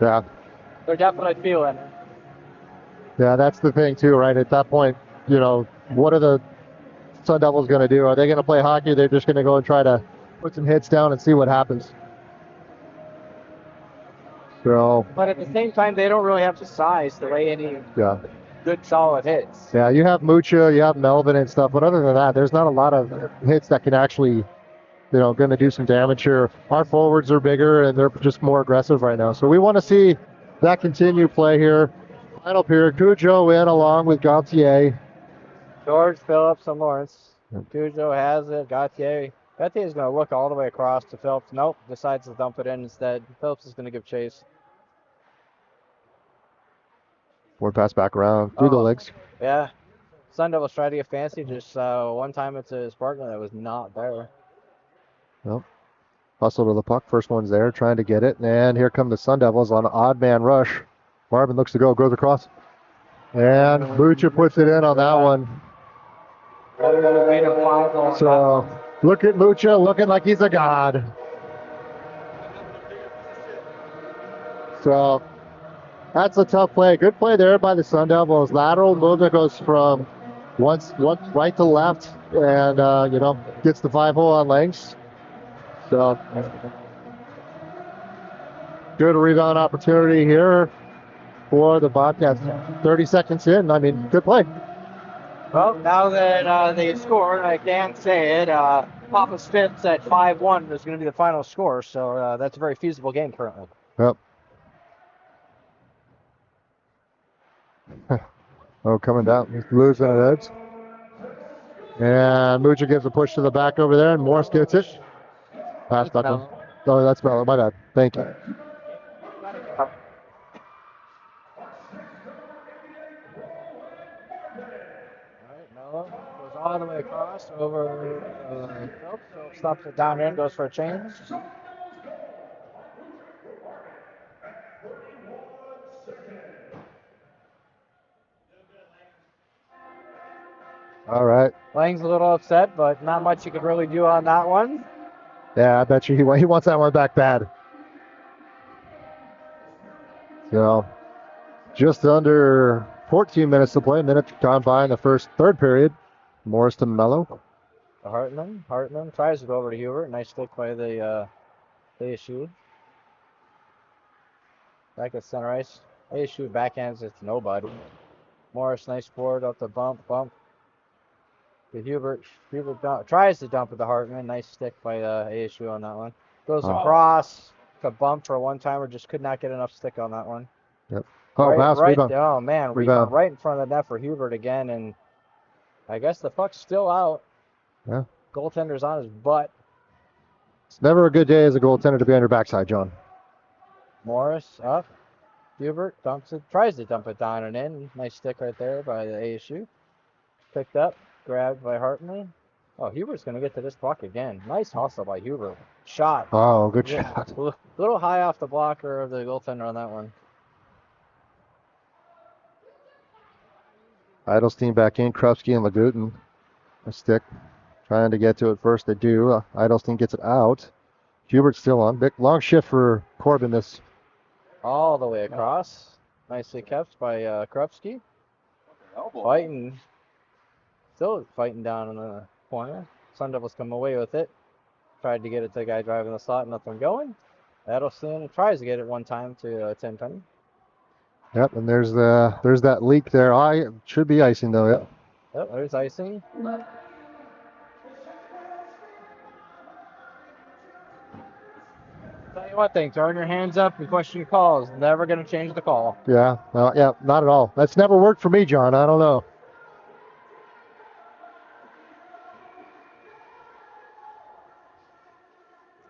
Yeah. They're definitely feeling it. Yeah, that's the thing too, right? At that point, what are the Sun Devils going to do? Are they going to play hockey? They're just going to go and try to put some hits down and see what happens. So. But at the same time, they don't really have the size to lay any good solid hits. Yeah, you have Mucha, you have Melvin and stuff, but other than that, there's not a lot of hits that can actually, going to do some damage here. Our forwards are bigger and they're just more aggressive right now. So we want to see that continue play here. Final period, Cujo in along with Gauthier. George, Phillips, and Lawrence. Cujo has it. Gauthier is going to look all the way across to Phillips. Nope, decides to dump it in instead. Phillips is going to give chase. Forward pass back around through the legs. Yeah. Sun Devils try to get fancy. Just one time it's his partner that was not there. Nope. Hustle to the puck. First one's there, trying to get it. And here come the Sun Devils on an odd man rush. Marvin looks to go, goes across. And Mucha puts it in on that one. So look at Mucha looking like he's a god. So that's a tough play. Good play there by the Sun Devils. Lateral movement goes from one right to left and, gets the 5-hole on lengths. So good rebound opportunity here for the Bobcats. 30 seconds in. I mean, good play. Well, now that they scored, I can't say it. Papa Spitz at 5-1 is going to be the final score, so that's a very feasible game currently. Yep. Coming down. He's losing an edge. And Mucha gives a push to the back over there, and Morris gets it. Pass back. Oh, that's Mello. My bad. Thank you. Goes all the way across over Phillips. Stops it down in, goes for a change. All right. Lang's a little upset, but not much you could really do on that one. Yeah, I bet you he wants that one back bad. So, just under 14 minutes to play. A minute gone by in the third period. Morris to Mello. Hartman tries to go over to Hubert. Nice stick by the ASU. Back at center ice. ASU backhands it to nobody. Morris, nice board up the bump. To Hubert. Tries to dump at the Hartman. Nice stick by ASU on that one. Goes across. A bump for a one-timer. Just could not get enough stick on that one. Yep. Oh, pass, rebound. Oh, man. Rebound. Right in front of the net for Hubert again. And I guess the puck's still out. Yeah. Goaltender's on his butt. It's never a good day as a goaltender to be on your backside, John. Morris up. Hubert dumps it. Tries to dump it down and in. Nice stick right there by the ASU. Picked up. Grabbed by Hartman. Oh, Hubert's going to get to this puck again. Nice hustle by Hubert. Shot. Oh, good shot. A little high off the blocker of the goaltender on that one. Eidelstein back in. Krupski and Lagutin. A stick. Trying to get to it first. They do. Eidelstein gets it out. Hubert's still on. Big long shift for Corbin. This all the way across. Nicely kept by Krupski. Fighting. Still fighting down in the corner. Sun Devils come away with it. Tried to get it to the guy driving the slot. Nothing going. Eidelstein tries to get it one time to Tenpenny. Yep, and there's that leak there. Should be icing though. Yep. Yep, there's icing. Tell you one thing, throwing your hands up and questioning calls, never going to change the call. Yeah, yeah, not at all. That's never worked for me, John. I don't know.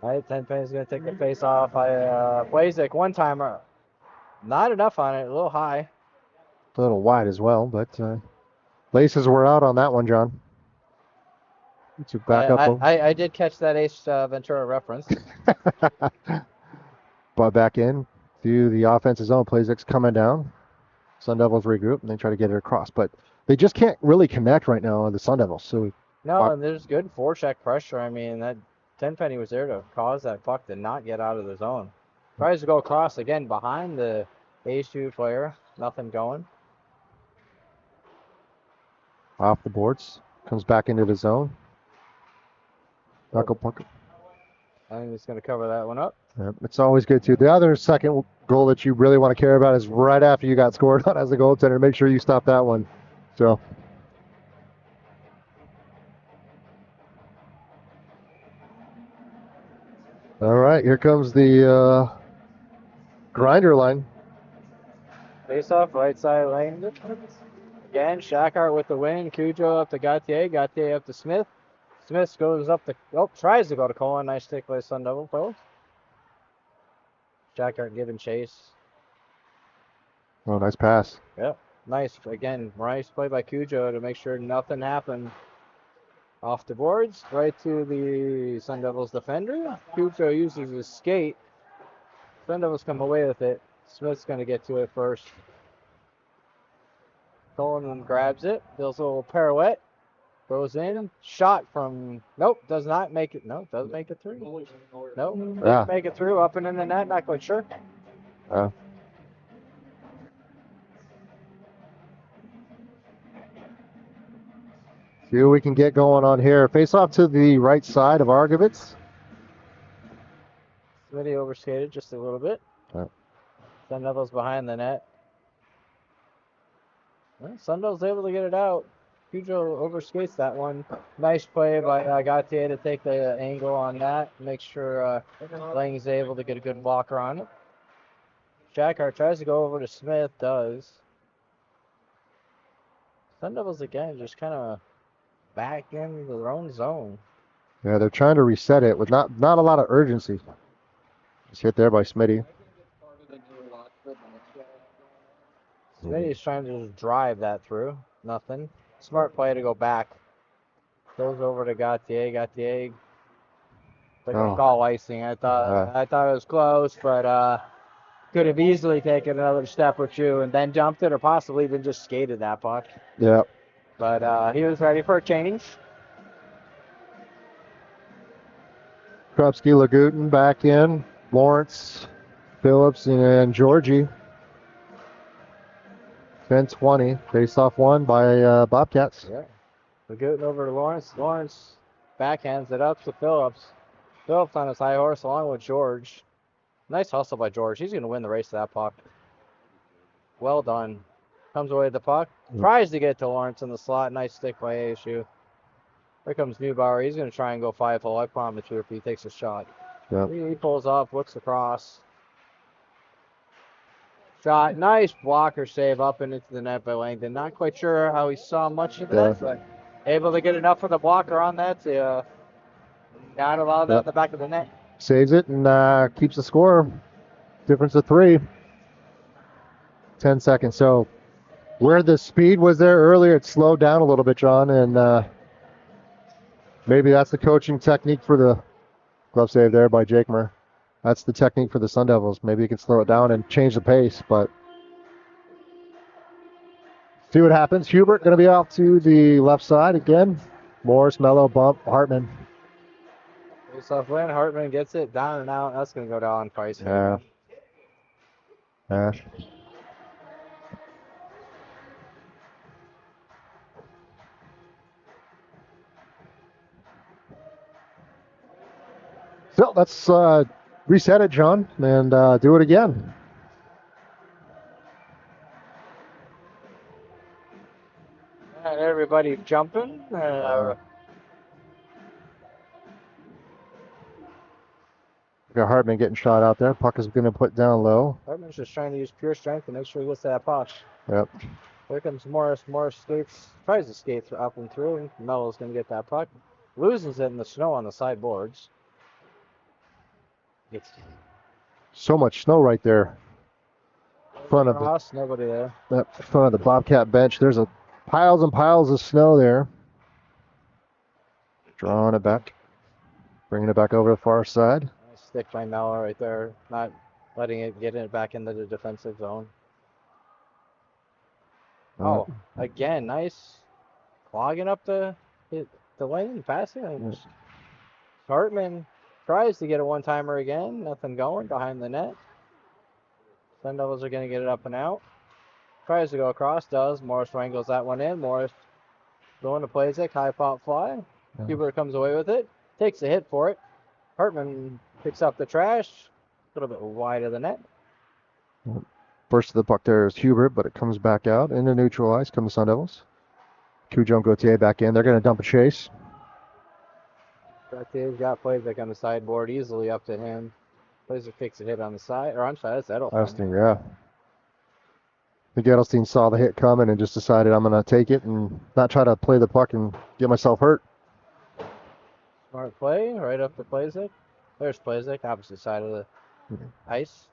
All right, Tenpenny's going to take the face off by Blazek. One timer. Not enough on it, a little high. A little wide as well, but laces were out on that one, John. To back up. I did catch that Ace Ventura reference. But back in to the offensive zone. Blazek's coming down. Sun Devils regroup and they try to get it across, but they just can't really connect right now on the Sun Devils. So no, and there's good forecheck pressure. I mean, that Tenpenny was there to cause that puck to not get out of the zone. Tries to go across again behind the ASU player. Nothing going. Off the boards. Comes back into the zone. Knuckle puck. I think he's going to cover that one up. Yeah, it's always good too. The other second goal that you really want to care about is right after you got scored on as a goaltender. Make sure you stop that one. So. All right, here comes the grinder line. Face off, right side lane. Again, Shackhart with the win. Cujo up to Gauthier. Gauthier up to Smith. Smith goes up tries to go to Colin. Nice stick by Sun Devil Post. Shackhart giving chase. Oh, nice pass. Yep. Nice. Again, nice play by Cujo to make sure nothing happened. Off the boards, right to the Sun Devils defender. Cujo uses his skate. Sun Devils come away with it. Smith's going to get to it first. Colin grabs it. Does a little pirouette. Throws in. Shot from... Nope, does not make it. No, doesn't make it through. Nope, Yeah. make it through. Up and in the net. Not quite sure. See what we can get going on here. Face off to the right side of Argovitz. Smitty overskated just a little bit. Sun Devils behind the net. Well, Sun Devils able to get it out. Cujo overskates that one. Nice play by Gauthier to take the angle on that. Make sure Lang's able to get a good blocker on it. Shackhart tries to go over to Smith. Does. Sun Devils again just kind of back in their own zone. Yeah, they're trying to reset it with not a lot of urgency. Just hit there by Smitty. Smitty's trying to just drive that through. Nothing. Smart play to go back. Goes over to Gauthier. Gauthier. Like a call icing. I thought it was close, but could have easily taken another step or two and then jumped it, or possibly even just skated that puck. Yeah. But he was ready for a change. Krupski, Lagutin back in. Lawrence, Phillips, and Georgie. 10-20. Face-off won by Bobcats. Yeah. Lagutin over to Lawrence. Lawrence backhands it up to Phillips. Phillips on his high horse along with George. Nice hustle by George. He's going to win the race to that puck. Well done. Comes away with the puck. Tries to get to Lawrence in the slot. Nice stick by ASU. Here comes Neubauer. He's going to try and go 5-hole. I promise you if he takes a shot. Yep. He pulls off, looks across. Shot. Nice blocker save up and into the net by Langdon. Not quite sure how he saw much of that, but able to get enough of the blocker on that to not allow that in the back of the net. Saves it and keeps the score. Difference of 3. 10 seconds. So where the speed was there earlier, it slowed down a little bit, John, and maybe that's the coaching technique for the glove save there by Jakemer. That's the technique for the Sun Devils. Maybe you can slow it down and change the pace, but see what happens. Hubert going to be off to the left side again. Morris, Mello, bump, Hartman. Face-off win. Hartman gets it down and out. That's going to go down twice. Yeah. So let's reset it, John, and do it again. And everybody jumping. Got Hartman getting shot out there. Puck is going to put down low. Hartman's just trying to use pure strength to make sure he gets to that puck. Yep. Here comes Morris. Morris skates, tries to skate up and through, and Mello's going to get that puck. Loses it in the snow on the sideboards. It's So much snow right there. Front of Ross, nobody there. that front of the Bobcat bench. There's piles and piles of snow there. Drawing it back. Bringing it back over to the far side. Nice stick by Mello right there. Not letting it get it back into the defensive zone. Oh, again, nice. Clogging up the lane, passing. Hartman tries to get a one-timer again. Nothing going behind the net. Sun Devils are going to get it up and out. Tries to go across, does. Morris wrangles that one in. Morris going to Plazek, high pop fly. Hubert comes away with it. Takes a hit for it. Hartman picks up the trash. A little bit wide of the net. First to the puck there is Hubert, but it comes back out. Into neutral ice come the Sun Devils. Cujo and Gauthier back in. They're going to dump a chase. Gauthier's got Plazek on the sideboard, easily up to him. Plazek takes a hit on the side, or I'm sorry, that's Edelstein. Edelstein, yeah. I think Edelstein saw the hit coming and just decided I'm going to take it and not try to play the puck and get myself hurt. Smart play, right up to Plazek. There's Plazek, opposite side of the ice.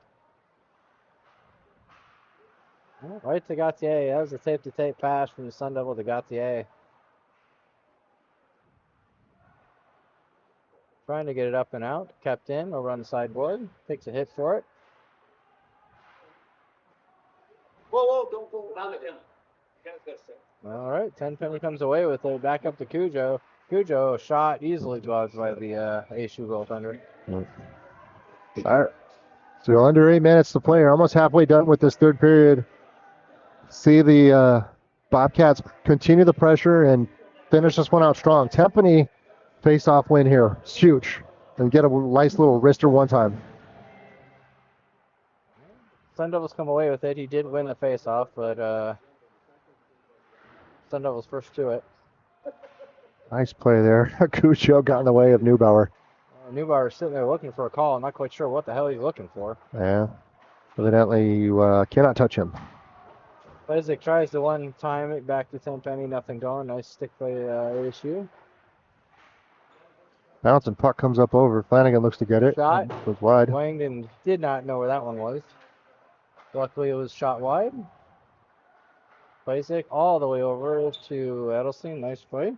Right to Gauthier. That was a tape-to-tape pass from the Sun Devil to Gauthier. Trying to get it up and out. Kept in over on the sideboard. Takes a hit for it. Whoa, don't go down the hill. All right, 10-penny comes away with it. Back up to Cujo. Cujo shot easily dodged by the ASU goaltender. All right. So under 8 minutes to play. We're almost halfway done with this third period. See the Bobcats continue the pressure and finish this one out strong. Tempany face-off win here. It's huge. And get a nice little wrister one time. Sun Devils come away with it. He did win the face-off, but Sun Devils first to it. Nice play there. Cujo got in the way of Neubauer. Neubauer sitting there looking for a call. Not quite sure what the hell he's looking for. Yeah. Evidently, you cannot touch him. Plazek tries to one-time it back to 10-penny. Nothing going. Nice stick by ASU. Bounce and puck comes up over. Flanagan looks to get it. Shot. Goes wide. Langdon did not know where that one was. Luckily, it was shot wide. Plazek all the way over to Edelstein. Nice play.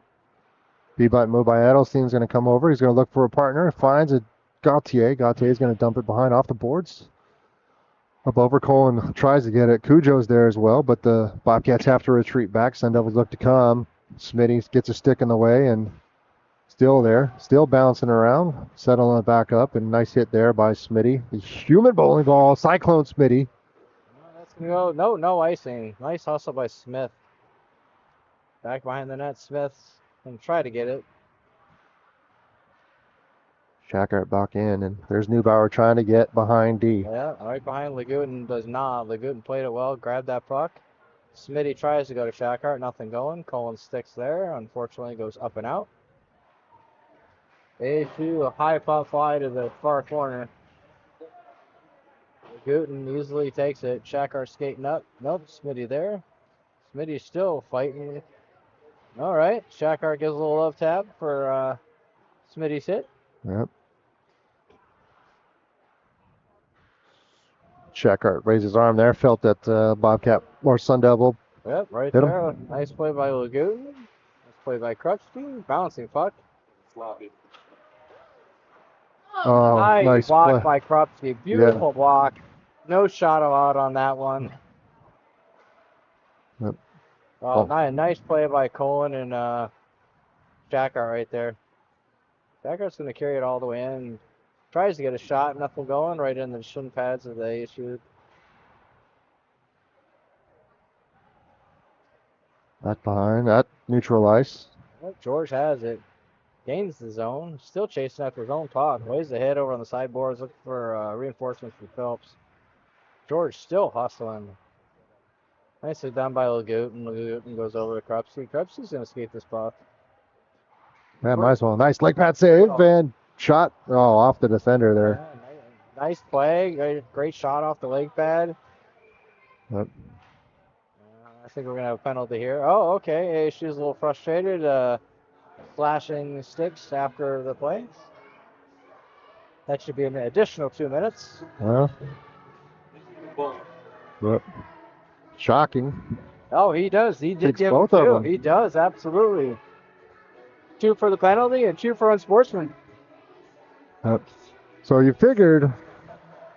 B-button move by Edelstein's going to come over. He's going to look for a partner. Finds a Gauthier. Gautier's going to dump it behind off the boards. Up over Cole and tries to get it. Cujo's there as well, but the Bobcats have to retreat back. Sun Devils look to come. Smitty gets a stick in the way and still there, still bouncing around, settling it back up, and nice hit there by Smitty. The human bowling ball, Cyclone Smitty. That's gonna go. No icing. Nice hustle by Smith. Back behind the net, Smith can try to get it. Shackart back in, and there's Neubauer trying to get behind D. Yeah, right behind Lagutin does not. Lagutin played it well, grabbed that puck. Smitty tries to go to Shackart, nothing going. Cullen sticks there, unfortunately goes up and out. ASU, a high pop fly to the far corner. Lagutin easily takes it. Shackart skating up. Nope, Smitty there. Smitty's still fighting. All right, Shackart gives a little love tap for Smitty's hit. Yep. Shackart raised his arm there, felt that Bobcat or Sun Devil. Yep, right Hit him. there. Nice play by Lagutin. Nice play by Krupski. Bouncing puck. Sloppy. Oh, nice block play. by Krupski. Beautiful block. No shot allowed on that one. Yep. Oh, nice play by Cullen and Shackart right there. Shackart's going to carry it all the way in. Tries to get a shot, nothing going, right in the shin pads of the ASU. That behind, that neutral ice. Well, George has it. Gains the zone. Still chasing after his own puck. Waves the head over on the sideboards, looking for reinforcements for Phelps. George still hustling. Nicely done by Lagutin. Lagutin goes over to Krupski. Krupski's going to skate this puck. Yeah, might as well. Nice leg pad save and shot. Oh, off the defender there. Yeah, nice play. Great shot off the leg pad. Yep. I think we're going to have a penalty here. Oh, okay. ASU's a little frustrated. Flashing sticks after the play. That should be an additional 2 minutes. Well, yep. Shocking. Oh, he does. He did Takes give both him of two. them. He does, absolutely. 2 for the penalty and 2 for unsportsman. Yep. So you figured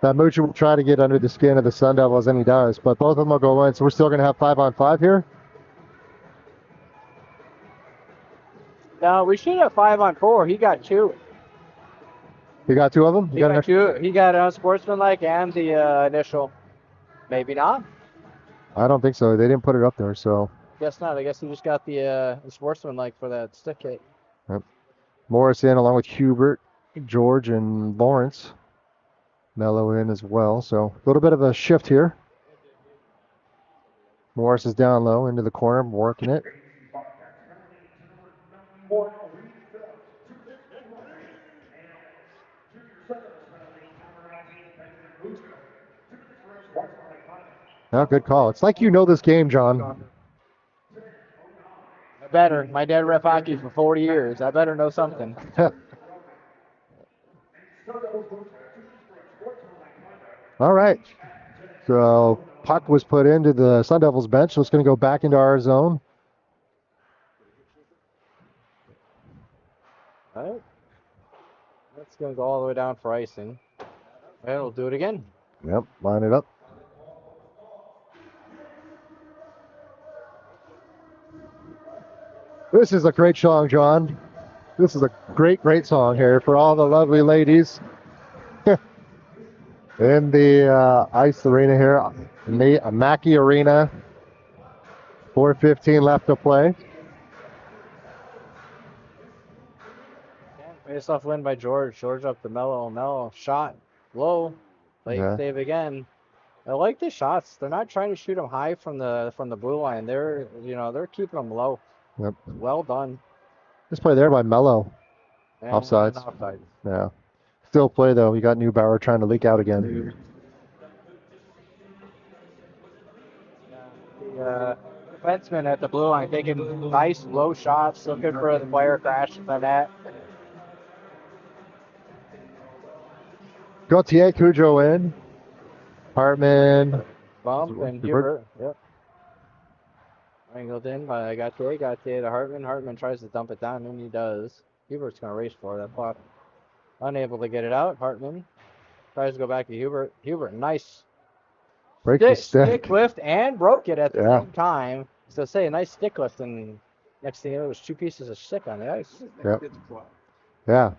that Mooch will try to get under the skin of the Sun Devils, and he does. But both of them will go in, so we're still going to have 5-on-5 here. No, we should have 5-on-4. He got 2. You got 2 of them? He got 2. He got unsportsmanlike and the initial. Maybe not. I don't think so. They didn't put it up there, so. Guess not. I guess he just got the sportsmanlike for that stick hit. Yep. Morris in along with Hubert, George, and Lawrence. Mello in as well. So a little bit of a shift here. Morris is down low into the corner, working it. Oh, good call. It's like you know this game, John. Better. My dad ref hockey for 40 years. I better know something. All right. So puck was put into the Sun Devils bench, so it's going to go back into our zone. All right. That's going to go all the way down for icing. And we'll do it again. Yep, line it up. This is a great song, John. This is a great song here for all the lovely ladies in the ice arena here, in the Mackey Arena. 4:15 left to play. Face off win by George. George up to Mello. Mello shot low. Late save again. I like the shots. They're not trying to shoot them high from the blue line. They're keeping them low. Yep. Well done. This play there by Mello. And Offsides. Offsides. Yeah. Still play though. You got Neubauer trying to leak out again. The defenseman at the blue line taking nice low shots, looking for the player crash in the net. Gauthier, Cujo in. Hartman. Bump and Hubert. Yep. Angled in by Gauthier. Gauthier to Hartman. Hartman tries to dump it down, and he does. Hubert's going to race for that puck. Unable to get it out. Hartman tries to go back to Hubert. Hubert, nice Break the stick. Stick lift and broke it at the same time. So say a nice stick lift and Next thing you know, there's 2 pieces of stick on the ice. Yep. Yeah.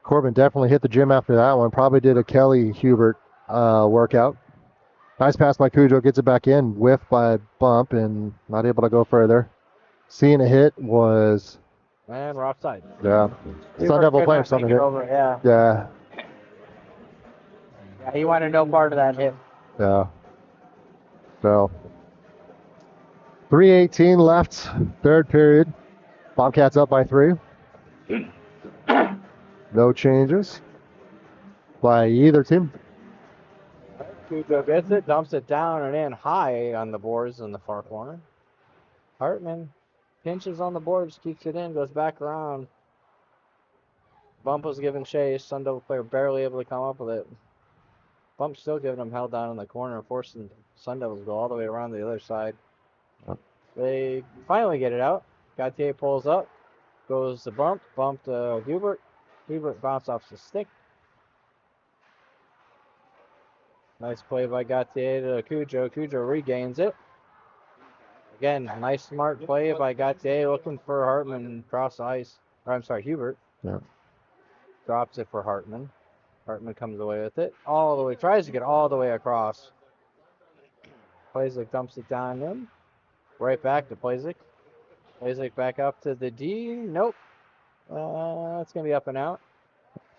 Corbin definitely hit the gym after that one. Probably did a Kelly Hubert workout. Nice pass by Cujo. Gets it back in. Whiffed by Bump and not able to go further. Seeing a hit was... And we're offside. Yeah. Sun Devil player something hit. Yeah. Yeah. Yeah, he wanted no part of that hit. Yeah. So 3:18 left, third period. Bobcats up by 3. No changes by either team. Cujo gets it, dumps it down and in high on the boards in the far corner. Hartman pinches on the boards, keeps it in, goes back around. Bump was giving chase. Sun Devil player barely able to come up with it. Bump still giving him held down in the corner and forcing Sun Devils to go all the way around the other side. They finally get it out. Gautier pulls up, goes to Bump. Bump to Hubert. Hubert bounced off the stick. Nice play by Gautier to Cujo. Cujo regains it. Again, nice smart play by Gautier looking for Hartman across the ice. Or, I'm sorry, Hubert. Yeah. Drops it for Hartman. Hartman comes away with it. All the way, tries to get all the way across. Plazik dumps it down in. Right back to Plazik. Plazik back up to the D. Nope. It's going to be up and out.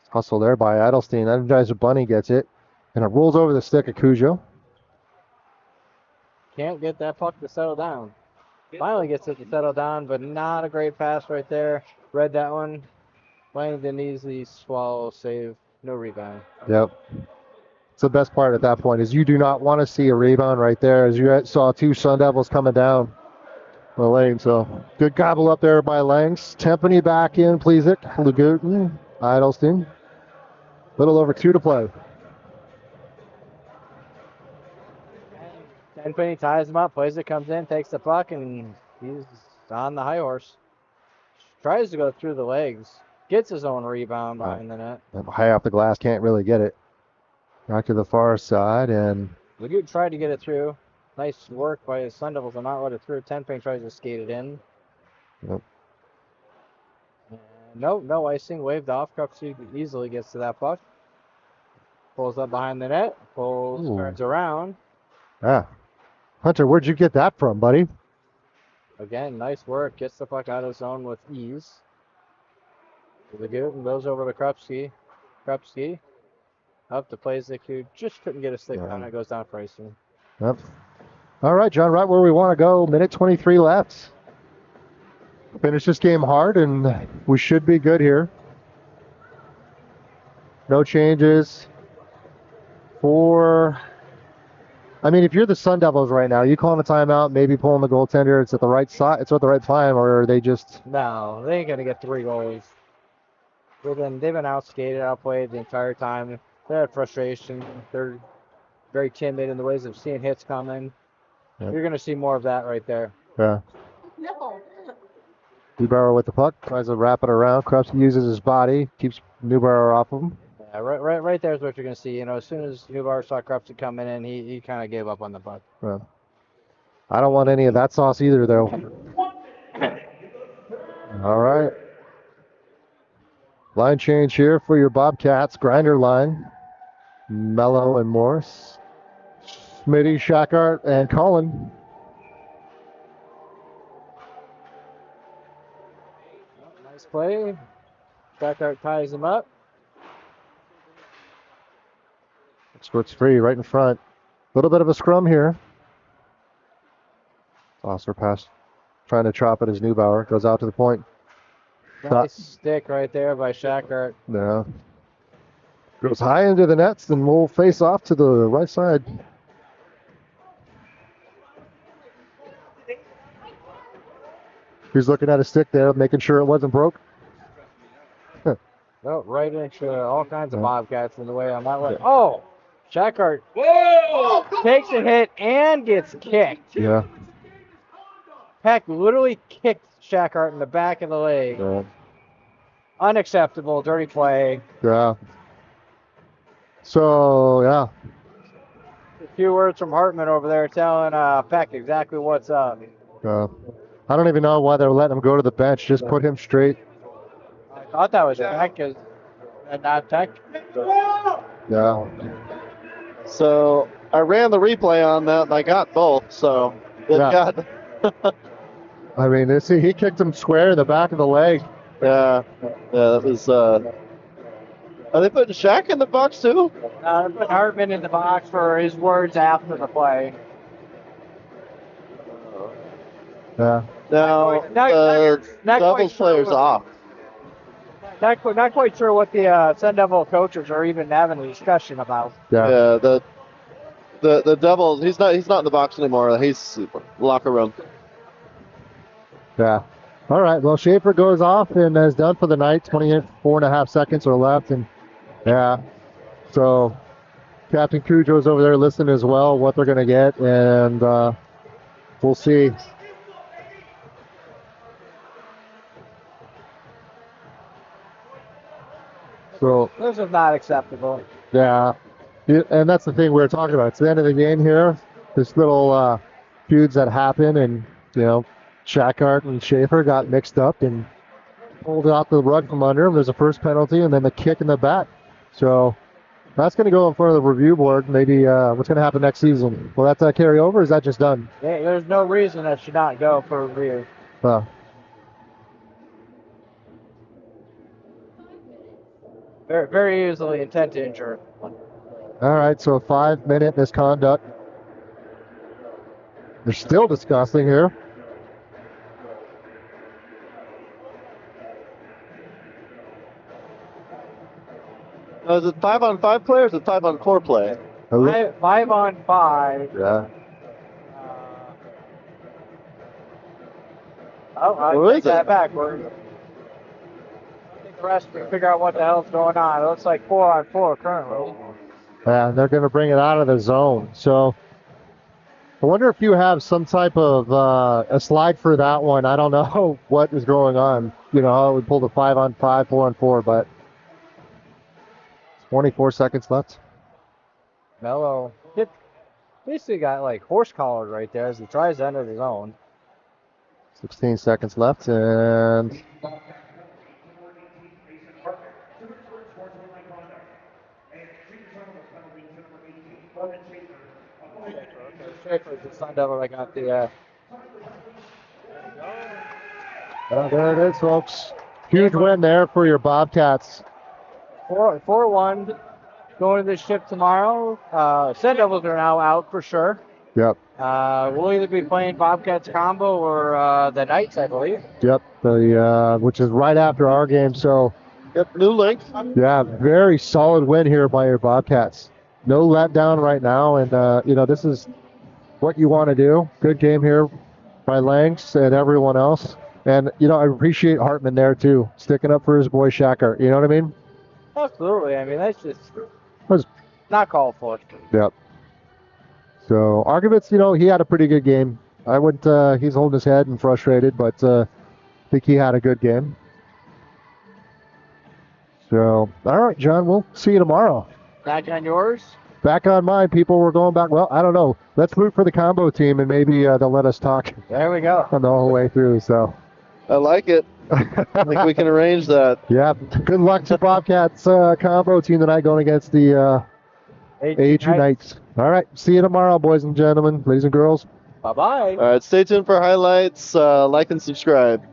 Hustle there by Adelstein. Energizer Bunny gets it. And it rolls over the stick of Cujo. Can't get that puck to settle down. Finally gets it to settle down, but not a great pass right there. Read that one. Langdon easily swallow, save, no rebound. Yep. It's the best part at that point is you do not want to see a rebound right there as you saw 2 Sun Devils coming down the lane. So good gobble up there by Langs. Tempany back in, Pleasic, Lagutin, Idelstein. Little over 2 to play. Tenpenny ties him up. Plays it, comes in, takes the puck, and he's on the high horse. Tries to go through the legs. Gets his own rebound behind the net. High off the glass, can't really get it. Back to the far side, and Lagut tried to get it through. Nice work by his Sun Devils to not let it through. Tenpenny tries to skate it in. Yep. No icing. Waved off. Cupsy easily gets to that puck. Pulls up behind the net. Turns around. yeah. Hunter, where'd you get that from, buddy? Again, nice work. Gets the puck out of zone with ease. Lagut goes over to Krupski. Krupski up to Plazik, who just couldn't get a stick on it. Goes down for icing. Yep. All right, John, right where we want to go. Minute 23 left. Finish this game hard, and we should be good here. No changes. I mean, if you're the Sun Devils right now, you calling a timeout, maybe pulling the goaltender. It's at the right side. It's at the right time, or are they just? No, they ain't gonna get 3 goals. They've been outskated, outplayed the entire time. They had frustration. They're very timid in the ways of seeing hits coming. Yep. You're going to see more of that right there. Yeah. No. Neubauer with the puck, tries to wrap it around. Krupski uses his body, keeps Neubauer off of him. Yeah, right there is what you're going to see. You know, as soon as Neubauer saw Krupski coming in, he kind of gave up on the puck. Yeah. I don't want any of that sauce either, though. All right. Line change here for your Bobcats. Grinder line. Mello and Morris. Smitty, Shackart, and Cullen. Nice play. Shackart ties him up. Squirts free right in front. A little bit of a scrum here. Foster pass. Trying to chop it as Neubauer. Goes out to the point. Nice stick right there by Shackart. Yeah. Goes high into the nets, and we'll face off to the right side. He's looking at a stick there, making sure it wasn't broke. Oh, right into all kinds of Bobcats in the way on that way. Oh! Shackart takes a hit and gets kicked. Yeah. Peck literally kicked Shackart in the back of the leg. Yeah. Unacceptable, dirty play. Yeah. So, yeah. A few words from Hartman over there telling Peck exactly what's up. I don't even know why they're letting him go to the bench. Just put him straight. I thought that was Tech, and not Tech. Yeah. So I ran the replay on that, and I got both. So it Yeah. got. I mean, he kicked him square in the back of the leg. Yeah, that was. Are they putting Shaq in the box too? They put Hartman in the box for his words after the play. Yeah. Now Not quite doubles sure player's what- off. Not quite sure what the Sun Devil coaches are even having a discussion about. Yeah. Yeah, the doubles. He's not in the box anymore. He's locker room. Yeah. All right. Well, Schaefer goes off and is done for the night. 24.5 seconds are left. And yeah. So Captain Cujo's over there listening as well, what they're going to get. And we'll see. So, This is not acceptable. yeah. And that's the thing we were talking about. It's the end of the game here. This little feuds that happen. And, Shackart and Schaefer got mixed up and pulled out the rug from under him. There's a first penalty and then the kick in the back. So that's going to go in front of the review board. Maybe what's going to happen next season? Will that carry over or is that just done? Yeah, there's no reason that should not go for review. Very, very easily intent to injure. All right, so 5-minute misconduct. They're still discussing here. Is it 5-on-5 play or is it 5-on-4 play? 5-on-5. Yeah. I'll take that back. I think the rest can figure out what the hell's going on. It looks like 4-on-4 currently. Yeah, they're going to bring it out of the zone. So I wonder if you have some type of a slide for that one. I don't know what is going on. How we pulled a 5-on-5, 4-on-4, but 24 seconds left. Mello basically got like horse collared right there as he tries to enter the zone. 16 seconds left, and Schaefer's the Sun Devil that got the. there it is, folks. Huge win there for your Bobcats. 4-1 going to this ship tomorrow. Sun Devils are now out for sure. Yep. We'll either be playing Bobcats combo or the Knights, I believe. Yep. Which is right after our game. So, Yep, new link. yeah, very solid win here by your Bobcats. No letdown right now, and this is what you want to do. Good game here by Langs and everyone else. And I appreciate Hartman there too, sticking up for his boy Shacker. You know what I mean? Absolutely. I mean, that's just Was- not called for. Yep. So Argovitz, he had a pretty good game. I wouldn't. He's holding his head and frustrated, but I think he had a good game. So, all right, John, we'll see you tomorrow. Back on yours? Back on mine, people. We're going back. Well, I don't know. Let's root for the combo team, and maybe they'll let us talk There we go. on the whole way through. So, I like it. I think we can arrange that. yeah. Good luck to Bobcats combo team tonight going against the AG Knights. All right. See you tomorrow, boys and gentlemen, ladies and girls. Bye-bye. All right, stay tuned for highlights. Like and subscribe.